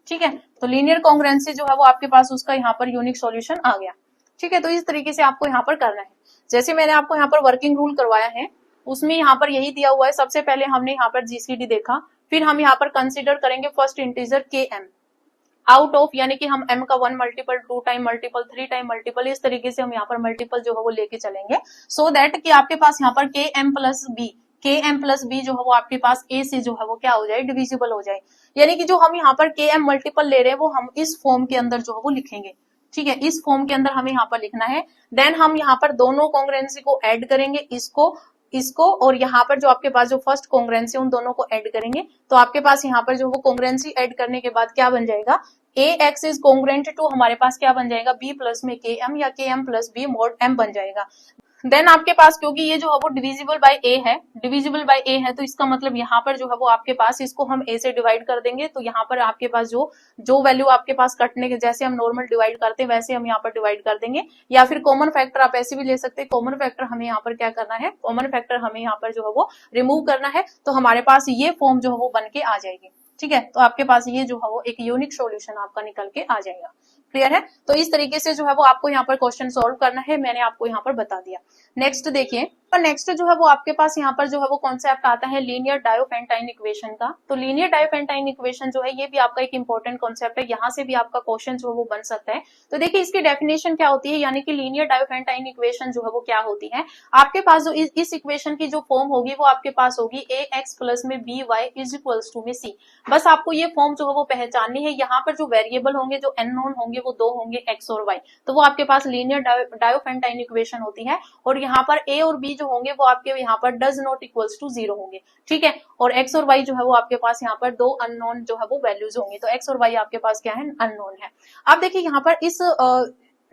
ठीक है। तो लीनियर कॉन्ग्रुएंसी जो है वो आपके पास उसका यहाँ पर यूनिक सॉल्यूशन आ गया, ठीक है। तो इस तरीके से आपको यहाँ पर करना है। जैसे मैंने आपको यहाँ पर वर्किंग रूल करवाया है उसमें यहाँ पर यही दिया हुआ है। सबसे पहले हमने यहाँ पर जीसीडी देखा, फिर हम यहाँ पर कंसीडर करेंगे फर्स्ट इंटीजर के एम आउट ऑफ, यानी कि हम m का 1 multiple 2 time multiple 3 time multiple, इस तरीके से हम यहाँ पर मल्टीपल जो है वो लेके चलेंगे सो दैट कि आपके पास यहाँ पर के एम प्लस बी जो है वो आपके पास a से जो है वो क्या हो जाए, डिविजिबल हो जाए। यानी कि जो हम यहाँ पर के एम मल्टीपल ले रहे हैं वो हम इस फॉर्म के अंदर जो है वो लिखेंगे, ठीक है। इस फॉर्म के अंदर हमें यहाँ पर लिखना है। देन हम यहाँ पर दोनों कॉन्ग्रुएंसी को ऐड करेंगे, इसको और यहाँ पर जो आपके पास जो फर्स्ट कॉन्ग्रुएंसी उन दोनों को ऐड करेंगे। तो आपके पास यहाँ पर जो वो कॉन्ग्रुएंसी ऐड करने के बाद क्या बन जाएगा, ए एक्स इज कॉन्ग्रुएंट टू हमारे पास क्या बन जाएगा, बी प्लस में के एम या k m plus b mod m बन जाएगा। देन आपके पास क्योंकि ये जो है वो डिविजिबल बाय ए है तो इसका मतलब यहाँ पर जो है वो आपके पास इसको हम ए से डिवाइड कर देंगे। तो यहाँ पर आपके पास जो वैल्यू आपके पास कटने के जैसे हम नॉर्मल डिवाइड करते हैं वैसे हम यहाँ पर डिवाइड कर देंगे, या फिर कॉमन फैक्टर आप ऐसे भी ले सकते हैं। कॉमन फैक्टर हमें यहाँ पर क्या करना है, कॉमन फैक्टर हमें यहाँ पर जो है वो रिमूव करना है। तो हमारे पास ये फॉर्म जो है वो बन के आ जाएगी, ठीक है। तो आपके पास ये जो है वो एक यूनिक सॉल्यूशन आपका निकल के आ जाएगा। क्लियर है। तो इस तरीके से जो है वो आपको यहाँ पर क्वेश्चन सॉल्व करना है, मैंने आपको यहाँ पर बता दिया। नेक्स्ट देखिए, नेक्स्ट जो है वो आपके पास यहाँ पर जो है वो कॉन्सेप्ट आता है लीनियर डायोफेंटाइन इक्वेशन का। तो लीनियर डायोफेंटाइन इक्वेशन जो है ये भी आपका एक इंपॉर्टेंट कॉन्सेप्ट है, यहाँ से भी आपका क्वेश्चन जो है वो बन सकता है। तो देखिए इसकी डेफिनेशन क्या होती है, यानी कि लीनियर डायोफेंटाइन इक्वेशन जो है वो क्या होती है। आपके पास जो इस इक्वेशन की जो फॉर्म होगी वो आपके पास होगी ए एक्स प्लस में B Y is equals to में सी। बस आपको ये फॉर्म जो है वो पहचाननी है। यहाँ पर जो वेरिएबल होंगे, जो अननोन होंगे वो दो होंगे, एक्स और वाई। तो वो आपके पास लीनियर डायोफेंटाइन इक्वेशन होती है। और यहाँ पर ए और बी जो होंगे वो आपके यहाँ पर डज नॉट इक्वल्स टू 0 होंगे, ठीक है। और एक्स और वाई जो है वो आपके पास यहाँ पर दो अननोन जो है वो वैल्यूज होंगी। तो एक्स और वाई आपके पास क्या है, अननोन है। अब देखिए यहाँ पर इस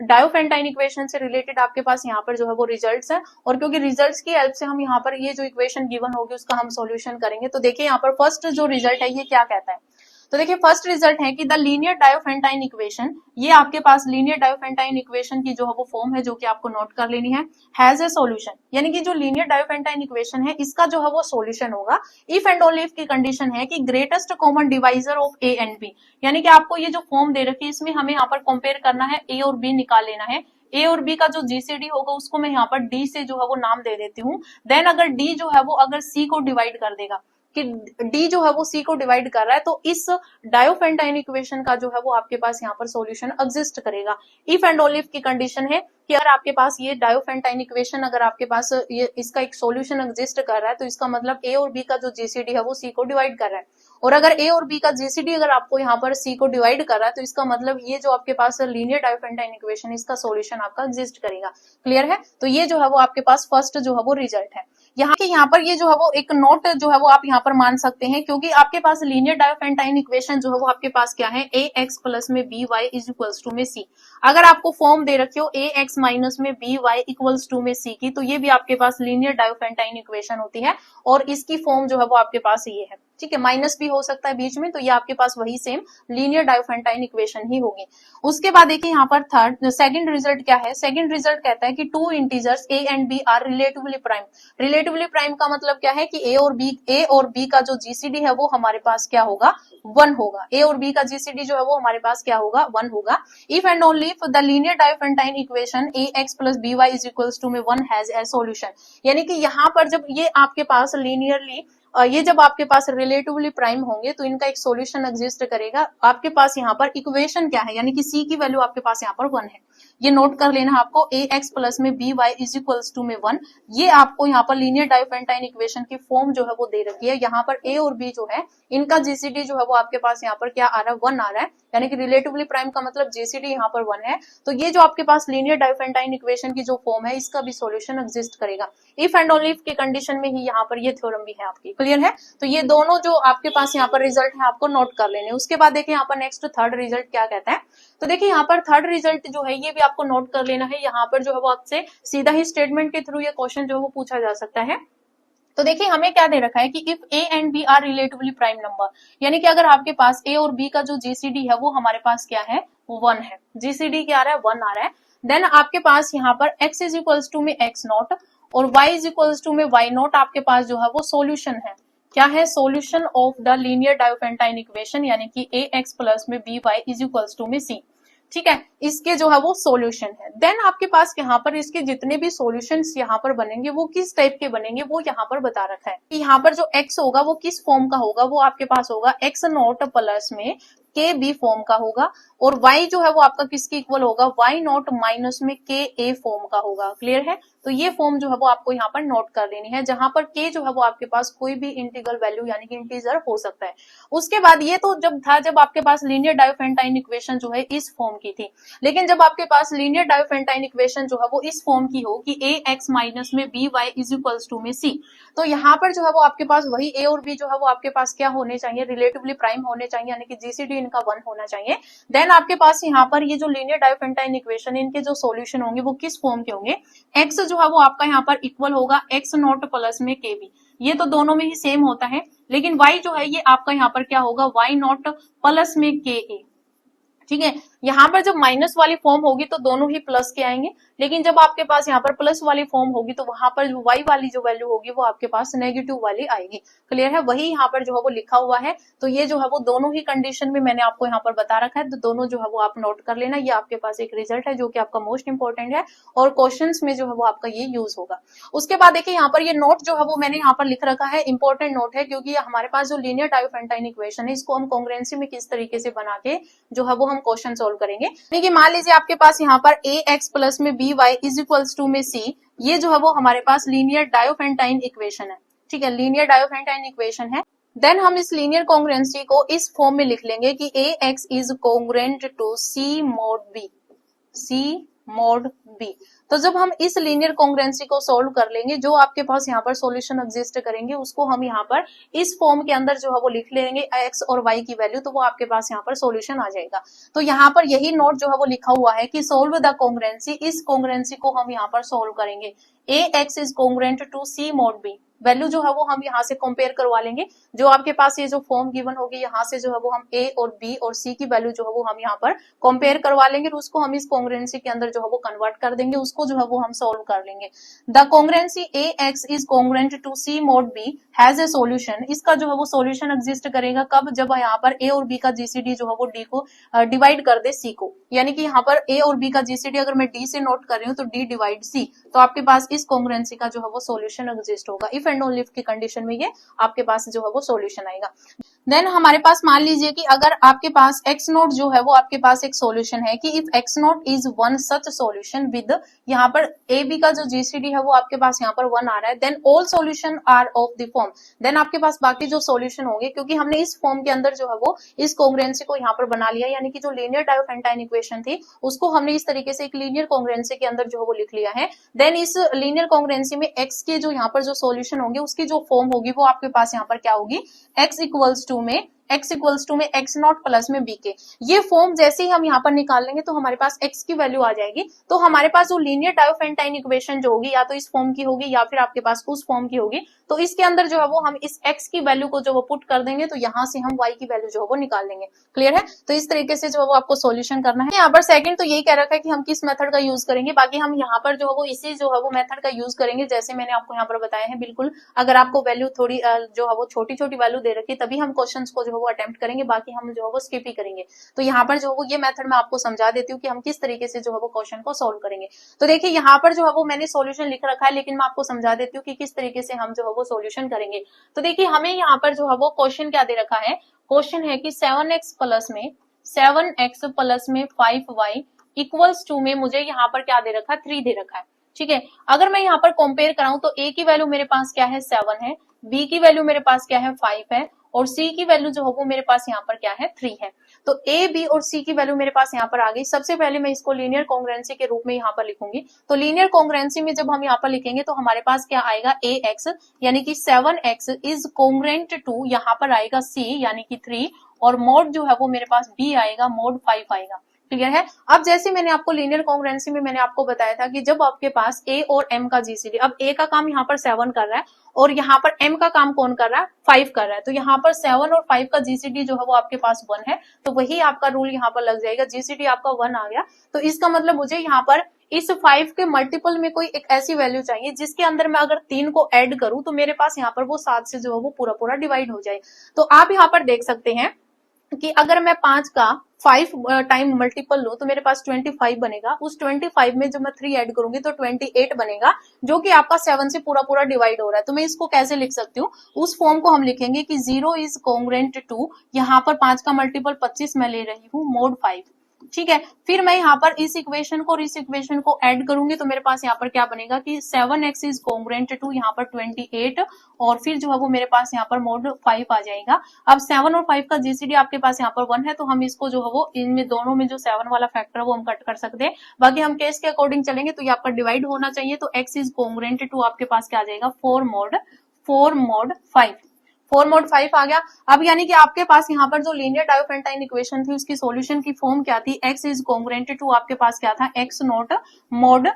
डायोफेंटाइन इक्वेशन से रिलेटेड आपके पास यहाँ पर जो है वो रिजल्ट्स है, और क्योंकि रिजल्ट्स की हेल्प से हम यहाँ पर ये जो इक्वेशन गिवन होगी उसका हम सॉल्यूशन करेंगे। तो देखिए यहाँ पर फर्स्ट जो रिजल्ट है ये क्या कहता है। तो देखिए फर्स्ट रिजल्ट है कि द लीनियर डायोफेंटाइन इक्वेशन, ये आपके पास लीनियर डायोफेंटाइन इक्वेशन की जो है वो फॉर्म है जो कि आपको नोट कर लेनी है, हैज ए सॉल्यूशन। यानी कि जो लीनियर डायोफेंटाइन इक्वेशन है इसका जो है वो सॉल्यूशन होगा इफ एंड ओनली इफ की कंडीशन है कि greatest common divisor of a and b. यानी कि आपको ये जो फॉर्म दे रखी है इसमें हमें यहाँ पर कंपेयर करना है, ए और बी निकाल लेना है। ए और बी का जो जीसीडी होगा उसको मैं यहाँ पर डी से जो है वो नाम दे देती हूँ। देन अगर डी जो है वो अगर सी को डिवाइड कर देगा, कि डी जो है वो सी को डिवाइड कर रहा है, तो इस डायोफेंटाइन इक्वेशन का जो है वो आपके पास यहाँ पर सॉल्यूशन एग्जिस्ट करेगा। इफ एंड ओनली इफ की कंडीशन है कि अगर आपके पास ये डायोफेंटाइन इक्वेशन अगर आपके पास ये इसका एक सॉल्यूशन एग्जिस्ट कर रहा है तो इसका मतलब ए और बी का जो जीसीडी है वो सी को डिवाइड कर रहा है। और अगर ए और बी का जीसीडी अगर आपको यहाँ पर सी को डिवाइड कर रहा है तो इसका मतलब ये जो आपके पास लीनियर डायोफेंटाइन इक्वेशन इसका सॉल्यूशन आपका एग्जिस्ट करेगा। क्लियर है। तो ये जो है वो आपके पास फर्स्ट जो है वो रिजल्ट है। यहाँ पर ये जो है वो एक नोट जो है वो आप यहाँ पर मान सकते हैं, क्योंकि आपके पास लीनियर डायोफेंटाइन इक्वेशन जो है वो आपके पास क्या है, ए एक्स प्लस में B Y is equals to में सी। अगर आपको फॉर्म दे रखी हो ए एक्स माइनस में बी वाई इक्वल्स टू में सी की, तो ये भी आपके पास लीनियर डायोफेंटाइन इक्वेशन होती है, और इसकी फॉर्म जो है वो आपके पास ये है। ठीक है, माइनस भी हो सकता है बीच में, तो ये आपके पास वही सेम लीनियर डायोफेंटाइन इक्वेशन ही होगी। उसके बाद देखिए यहाँ पर सेकंड रिजल्ट क्या है, सेकंड रिजल्ट कहता है कि two integers a and b are relatively prime. Relatively prime का मतलब क्या है कि ए और बी का जो जीसीडी है वो हमारे पास क्या होगा, 1 होगा। ए और बी का जीसीडी जो है वो हमारे पास क्या होगा, 1 होगा। If and only if the linear Diophantine equation a x plus b Y is equals to में 1 हैज ए सॉल्यूशन। यानी कि यहाँ पर जब ये आपके पास लीनियरली ये जब आपके पास रिलेटिवली प्राइम होंगे तो इनका एक सॉल्यूशन एग्जिस्ट करेगा। आपके पास यहाँ पर इक्वेशन क्या है, यानी कि सी की वैल्यू आपके पास यहाँ पर 1 है। ये नोट कर लेना आपको, ए एक्स प्लस में B Y is equals to में 1। ये आपको यहाँ पर लीनियर डायोफेंटाइन इक्वेशन की फॉर्म जो है वो दे रखी है। यहाँ पर ए और बी जो है इनका जीसीडी जो है वो आपके पास यहाँ पर क्या आ रहा है, 1 आ रहा है। यानी कि रिलेटिवली प्राइम का मतलब जीसीडी यहाँ पर 1 है। तो ये जो आपके पास लीनियर डायोफेंटाइन इक्वेशन की जो फॉर्म है इसका भी सॉल्यूशन एग्जिस्ट करेगा। इफ एंड ओनली इफ की कंडीशन में ही यहाँ पर ये थ्योरम भी है आपकी, क्लियर है। तो ये दोनों जो आपके पास यहाँ पर रिजल्ट है आपको नोट कर लेने। उसके बाद देखिए यहाँ पर नेक्स्ट थर्ड रिजल्ट क्या कहता है। तो देखिए यहाँ पर थर्ड रिजल्ट जो है ये भी आपको नोट कर लेना है। यहाँ पर जो है वो आपसे सीधा ही स्टेटमेंट के थ्रू ये क्वेश्चन जो है वो पूछा जा सकता है। तो देखिए हमें क्या दे रखा है कि if a and b are relatively prime number, यानी कि अगर आपके पास ए और बी का जो जीसीडी है वो हमारे पास क्या है, 1 है। जीसीडी क्या आ रहा है, 1 आ रहा है। देन आपके पास यहाँ पर x इज इक्वल्स टू में x नॉट और y इज इक्वल्स टू में y नॉट आपके पास जो है वो सॉल्यूशन है। क्या है, solution of the linear Diophantine equation, यानी कि ए एक्स प्लस में B Y is equals to में सी। ठीक है, इसके जो है वो सॉल्यूशन है। देन आपके पास यहाँ पर इसके जितने भी सॉल्यूशंस यहाँ पर बनेंगे वो किस टाइप के बनेंगे वो यहाँ पर बता रखा है कि यहाँ पर जो x होगा वो किस फॉर्म का होगा, वो आपके पास होगा x नॉट प्लस में के बी फॉर्म का होगा, और y जो है वो आपका किसके इक्वल होगा, y नॉट माइनस में के ए फॉर्म का होगा। क्लियर है। तो ये फॉर्म जो है वो आपको यहाँ पर नोट कर लेनी है, जहां पर k जो है वो आपके पास कोई भी इंटीग्रल वैल्यू यानी कि इंटीजर हो सकता है। उसके बाद ये तो जब था जब आपके पास लीनियर डायोफेंटाइन इक्वेशन जो है इस फॉर्म की थी, लेकिन जब आपके पास लीनियर डायोफेंटाइन इक्वेशन जो है वो इस फॉर्म की हो कि ए एक्स माइनस में B Y is equals to में सी, तो यहाँ पर जो है वो आपके पास वही ए और बी जो है वो आपके पास क्या होने चाहिए, रिलेटिवली प्राइम होने चाहिए, यानी कि जीसीडी इनका 1 होना चाहिए। देन आपके पास यहाँ पर ये जो लीनियर डायोफेंटाइन इक्वेशन इनके जो सॉल्यूशन होंगे वो किस फॉर्म के होंगे, एक्स जो है वो आपका यहाँ पर इक्वल होगा एक्स नॉट प्लस में के बी। ये तो दोनों में ही सेम होता है, लेकिन y जो है ये आपका यहाँ पर क्या होगा, y नॉट प्लस में के ए। ठीक है, यहाँ पर जब माइनस वाली फॉर्म होगी तो दोनों ही प्लस के आएंगे, लेकिन जब आपके पास यहाँ पर प्लस वाली फॉर्म होगी तो वहां पर जो y वाली जो वैल्यू होगी वो आपके पास नेगेटिव वाली आएगी। क्लियर है, वही यहाँ पर जो है वो लिखा हुआ है। तो ये जो है वो दोनों ही कंडीशन में मैंने आपको यहाँ पर बता रखा है, तो दोनों जो है वो आप नोट कर लेना। ये आपके पास एक रिजल्ट है जो कि आपका मोस्ट इंपॉर्टेंट है और क्वेश्चन में जो है वो आपका ये यूज होगा। उसके बाद देखिए यहाँ पर ये नोट जो है वो मैंने यहाँ पर लिख रखा है, इंपॉर्टेंट नोट है, क्योंकि हमारे पास जो लीनियर डायोफेंटाइन इक्वेशन है इसको हम कॉन्ग्रुएंसी में किस तरीके से बना के जो है वो हम क्वेश्चन सोल्व करेंगे। देखिए मान लीजिए आपके पास यहाँ पर ए एक्स प्लस में B Y is equals to में सी, ये जो है वो हमारे पास लीनियर डायोफेंटाइन इक्वेशन है। ठीक है, लीनियर डायोफेंटाइन इक्वेशन है। देन हम इस लीनियर कॉन्ग्रुएंसी को इस फॉर्म में लिख लेंगे कि a x is congruent to c mod b, c mod b. तो जब हम इस लीनियर कॉन्ग्रुएंसी को सोल्व कर लेंगे, जो आपके पास यहाँ पर सॉल्यूशन एग्जिस्ट करेंगे उसको हम यहाँ पर इस फॉर्म के अंदर जो है वो लिख लेंगे x और y की वैल्यू, तो वो आपके पास यहाँ पर सॉल्यूशन आ जाएगा। तो यहाँ पर यही नोट जो है वो लिखा हुआ है कि सोल्व द कॉन्ग्रुएंसी, इस कॉन्ग्रुएंसी को हम यहाँ पर सोल्व करेंगे। A x is congruent to c mod b, value जो है वो हम यहाँ से कंपेयर करवा लेंगे। जो आपके पास ये जो फॉर्म गिवन होगी यहाँ से जो है वो हम ए और बी और सी की वैल्यू जो है वो हम यहाँ पर कंपेयर करवा लेंगे, और उसको हम इस कॉन्ग्रुएंसी के अंदर जो है वो कन्वर्ट कर देंगे, उसको जो है वो हम सोल्व कर लेंगे। The congruence a x is congruent to c mod b has a solution, इसका जो है वो सॉल्यूशन एग्जिस्ट करेगा कब, जब यहाँ पर ए और बी का जीसीडी जो है वो डी को डिवाइड कर दे सी को। यानी कि यहाँ पर ए और बी का जीसीडी अगर मैं डी से नोट कर रही हूँ तो डी डिवाइड सी, तो आपके पास इस कॉन्ग्रुएंसी का जो है वो सॉल्यूशन एग्जिस्ट होगा। इफ एंड ओनली इफ की कंडीशन में ये आपके पास जो है वो सॉल्यूशन आएगा। देन हमारे पास मान लीजिए कि अगर आपके पास x नोट जो है वो आपके पास एक सॉल्यूशन है कि if x note is one such solution with यहाँ पर ए बी का जो जीसीडी है वो आपके पास यहाँ पर 1 आ रहा है, then all solution are of the form, then आपके पास बाकी जो सॉल्यूशन होंगे, क्योंकि हमने इस फॉर्म के अंदर जो है वो इस कॉन्ग्रुएंसी को यहाँ पर बना लिया, यानी कि जो लीनियर डायोफेंटाइन इक्वेशन थी उसको हमने इस तरीके से एक लीनियर कॉन्ग्रुएंसी के अंदर जो है वो लिख लिया है। देन इस लीनियर कॉन्ग्रुएंसी में x के जो यहाँ पर जो सॉल्यूशन होंगे उसकी जो फॉर्म होगी वो आपके पास यहाँ पर क्या होगी, x इक्वल्स टू में x नॉट प्लस में b के, ये फॉर्म जैसे ही हम यहाँ पर निकाल लेंगे तो हमारे पास x की वैल्यू आ जाएगी। तो हमारे पास जो लीनियर डायोफेंटाइन इक्वेशन जो होगी या तो इस फॉर्म की होगी या फिर आपके पास उस फॉर्म की होगी, तो इसके अंदर जो है वो हम इस x की वैल्यू को जो वो पुट कर देंगे तो यहाँ से हम y की वैल्यू जो है वो निकाल लेंगे। क्लियर है? तो इस तरीके से जो है वो आपको सॉल्यूशन करना है। यहाँ पर सेकंड तो यही कह रखा है कि हम किस मेथड का यूज करेंगे, बाकी हम यहाँ पर जो है वो इसी जो है वो मेथड का यूज करेंगे जैसे मैंने आपको यहाँ पर बताया है। बिल्कुल अगर आपको वैल्यू थोड़ी जो है वो छोटी छोटी वैल्यू दे रखी है तभी हम क्वेश्चन को जो है वो अटेम्प्ट करेंगे, बाकी हम जो है वो स्किप ही करेंगे। तो यहाँ पर जो है वो ये मेथड मैं आपको समझा देती हूँ कि हम किस तरीके से जो है वो क्वेश्चन को सोल्व करेंगे। तो देखिए यहाँ पर जो है वो मैंने सॉल्यूशन लिख रखा है, लेकिन मैं आपको समझा देती हूँ कि किस तरीके से हम जो है वो सॉल्यूशन करेंगे। तो देखिए हमें यहाँ पर जो है वो क्वेश्चन क्या दे रखा है, क्वेश्चन है कि 7x प्लस में 5y इक्वल्स टू में मुझे यहाँ पर क्या दे रखा है, 3 दे रखा है। ठीक है, अगर मैं यहाँ पर कंपेयर कराऊं तो a की वैल्यू मेरे पास क्या है, 7 है, b की वैल्यू मेरे पास क्या है, 5 है, और c की वैल्यू जो है वो मेरे पास यहाँ पर क्या है, 3 है। तो a b और c की वैल्यू मेरे पास यहाँ पर आ गई। सबसे पहले मैं इसको लीनियर कॉन्ग्रुएंसी के रूप में यहाँ पर लिखूंगी। तो लीनियर कॉन्ग्रुएंसी में जब हम यहाँ पर लिखेंगे तो हमारे पास क्या आएगा, ax यानी कि 7x इज कॉन्ग्रुएंट टू यहाँ पर आएगा c यानी कि 3, और मोड जो है वो मेरे पास b आएगा, मोड 5 आएगा। क्लियर है? अब जैसे मैंने आपको लीनियर कॉन्ग्रुएंसी में मैंने आपको बताया था कि जब आपके पास a और m का जीसीडी, अब a का काम यहाँ पर 7 कर रहा है और यहाँ पर m का काम कौन कर रहा है, 5 कर रहा है, तो यहाँ पर 7 और 5 का जीसीडी जो है वो आपके पास 1 है, तो वही आपका रूल यहाँ पर लग जाएगा। जीसीडी आपका 1 आ गया, तो इसका मतलब मुझे यहाँ पर इस 5 के मल्टीपल में कोई एक ऐसी वैल्यू चाहिए जिसके अंदर मैं अगर 3 को ऐड करूं तो मेरे पास यहाँ पर वो 7 से जो है वो पूरा पूरा डिवाइड हो जाए। तो आप यहाँ पर देख सकते हैं कि अगर मैं 5 का 5 टाइम मल्टीपल लूं तो मेरे पास 25 बनेगा, उस 25 में जब मैं 3 ऐड करूंगी तो 28 बनेगा, जो कि आपका 7 से पूरा पूरा डिवाइड हो रहा है। तो मैं इसको कैसे लिख सकती हूँ, उस फॉर्म को हम लिखेंगे कि 0 इज कॉन्ग्रुएंट टू, यहाँ पर 5 का मल्टीपल 25 मैं ले रही हूँ, मोड 5। ठीक है, फिर मैं यहाँ पर इस इक्वेशन को और इस इक्वेशन को ऐड करूंगी तो मेरे पास यहाँ पर क्या बनेगा कि 7x इज कॉन्ग्रुएंट टू यहाँ पर 28, और फिर जो है वो मेरे पास यहाँ पर मोड 5 आ जाएगा। अब 7 और 5 का जीसीडी आपके पास यहाँ पर 1 है, तो हम इसको जो है वो इनमें दोनों में जो 7 वाला फैक्टर है वो हम कट कर सकते हैं। बाकी हम केस के अकॉर्डिंग चलेंगे तो ये आपका डिवाइड होना चाहिए, तो x इज कॉन्ग्रुएंट टू आपके पास क्या आ जाएगा, 4 मोड 5। 4 मोड 5 आ गया। अब यानी कि आपके पास यहाँ पर जो लीनियर डायोफेंटाइन इक्वेशन थी उसकी सॉल्यूशन की फॉर्म क्या थी, x इज कॉन्ग्रुएंट टू आपके पास क्या था, x नॉट मोड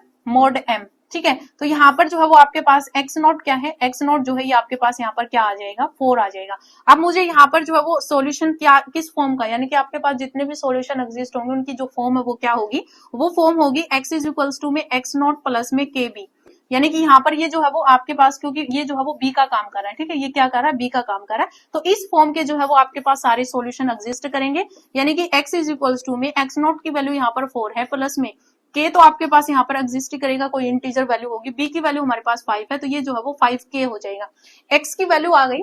m। ठीक है, तो यहाँ पर जो है वो आपके पास x नॉट क्या है, x नॉट जो है ये आपके पास यहाँ पर क्या आ जाएगा, 4 आ जाएगा। अब मुझे यहाँ पर जो है वो सॉल्यूशन क्या किस फॉर्म का, यानी कि आपके पास जितने भी सॉल्यूशन एग्जिस्ट होंगे उनकी जो फॉर्म है वो क्या होगी, वो फॉर्म होगी x इज इक्वल्स टू में x नॉट प्लस में kb, यानी कि यहाँ पर ये जो है वो आपके पास, क्योंकि ये जो है वो b का काम कर रहा है, ठीक है, ये क्या कर रहा है, b का काम कर रहा है, तो इस फॉर्म के जो है वो आपके पास सारे सॉल्यूशन एग्जिस्ट करेंगे। यानी कि x इज इक्वल्स टू में x नॉट की वैल्यू यहाँ पर 4 है, प्लस में k तो आपके पास यहाँ पर एग्जिस्ट करेगा, कोई इंटीजर वैल्यू होगी, b की वैल्यू हमारे पास 5 है, तो ये जो है वो 5k हो जाएगा। x की वैल्यू आ गई।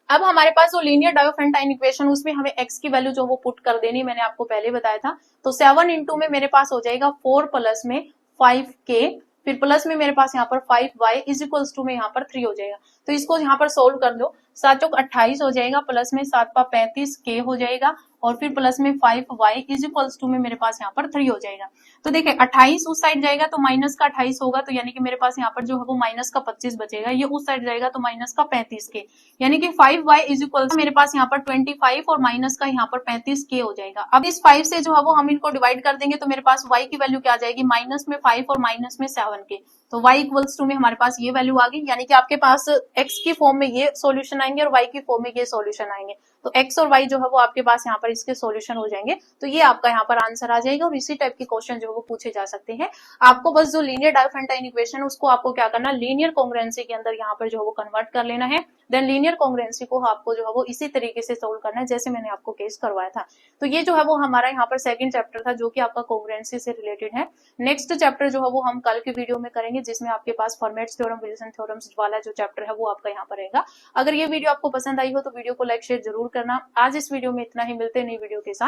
अब हमारे पास जो लीनियर डायोफेंटाइन इक्वेशन उसमें हमें x की वैल्यू जो वो पुट कर देनी, मैंने आपको पहले बताया था। तो 7 इंटू में मेरे पास हो जाएगा 4 प्लस में 5k, फिर प्लस में मेरे पास यहाँ पर 5y इज इक्वल्स टू में यहाँ पर 3 हो जाएगा। तो इसको यहाँ पर सोल्व कर दो, 7 चौक 28 हो जाएगा, प्लस में 7 पा 35k हो जाएगा, और फिर प्लस में 5y इज इक्वल्स टू में मेरे पास यहाँ पर 3 हो जाएगा। तो देखिए 28 उस साइड जाएगा तो माइनस का 28 होगा, तो यानी कि मेरे पास यहाँ पर जो है वो माइनस का 25 बचेगा, ये उस साइड जाएगा तो माइनस का 35k, यानी कि 5y इज इक्वल मेरे पास यहाँ पर 25 और माइनस का यहाँ पर 35k हो जाएगा। अब इस 5 से जो है वो हम इनको डिवाइड कर देंगे तो मेरे पास y की वैल्यू क्या आ जाएगी, माइनस में 5 और माइनस में 7k, तो y इक्वल्स टू में हमारे पास ये वैल्यू आ गई। यानी कि आपके पास x की फॉर्म में ये सॉल्यूशन आएंगे और y की फॉर्म में ये सॉल्यूशन आएंगे, तो x और y जो है वो आपके पास यहाँ पर इसके सॉल्यूशन हो जाएंगे, तो ये आपका यहाँ पर आंसर आ जाएगा। और इसी टाइप के क्वेश्चन जो है वो पूछे जा सकते हैं। आपको बस जो लीनियर डायोफेंटाइन इक्वेशन उसको आपको क्या करना, लीनियर कॉन्ग्रुएंसी के अंदर यहाँ पर जो है वो कन्वर्ट कर लेना है। देन लीनियर कॉन्ग्रुएंसी को आपको जो है वो इसी तरीके से सोल्व करना है जैसे मैंने आपको केस करवाया था। तो ये जो है वो हमारा यहाँ पर सेकंड चैप्टर था जो कि आपका कॉन्ग्रुएंसी से रिलेटेड है। नेक्स्ट चैप्टर जो है वो हम कल के वीडियो में करेंगे जिसमें आपके पास फॉर्मेट्स थ्योरम, विल्सन थ्योरम्स वाला जो चैप्टर है वो आपका यहाँ पर रहेगा। अगर ये वीडियो आपको पसंद आई हो तो वीडियो को लाइक शेयर जरूर करना। आज इस वीडियो में इतना ही, मिलते हैं नई वीडियो के साथ।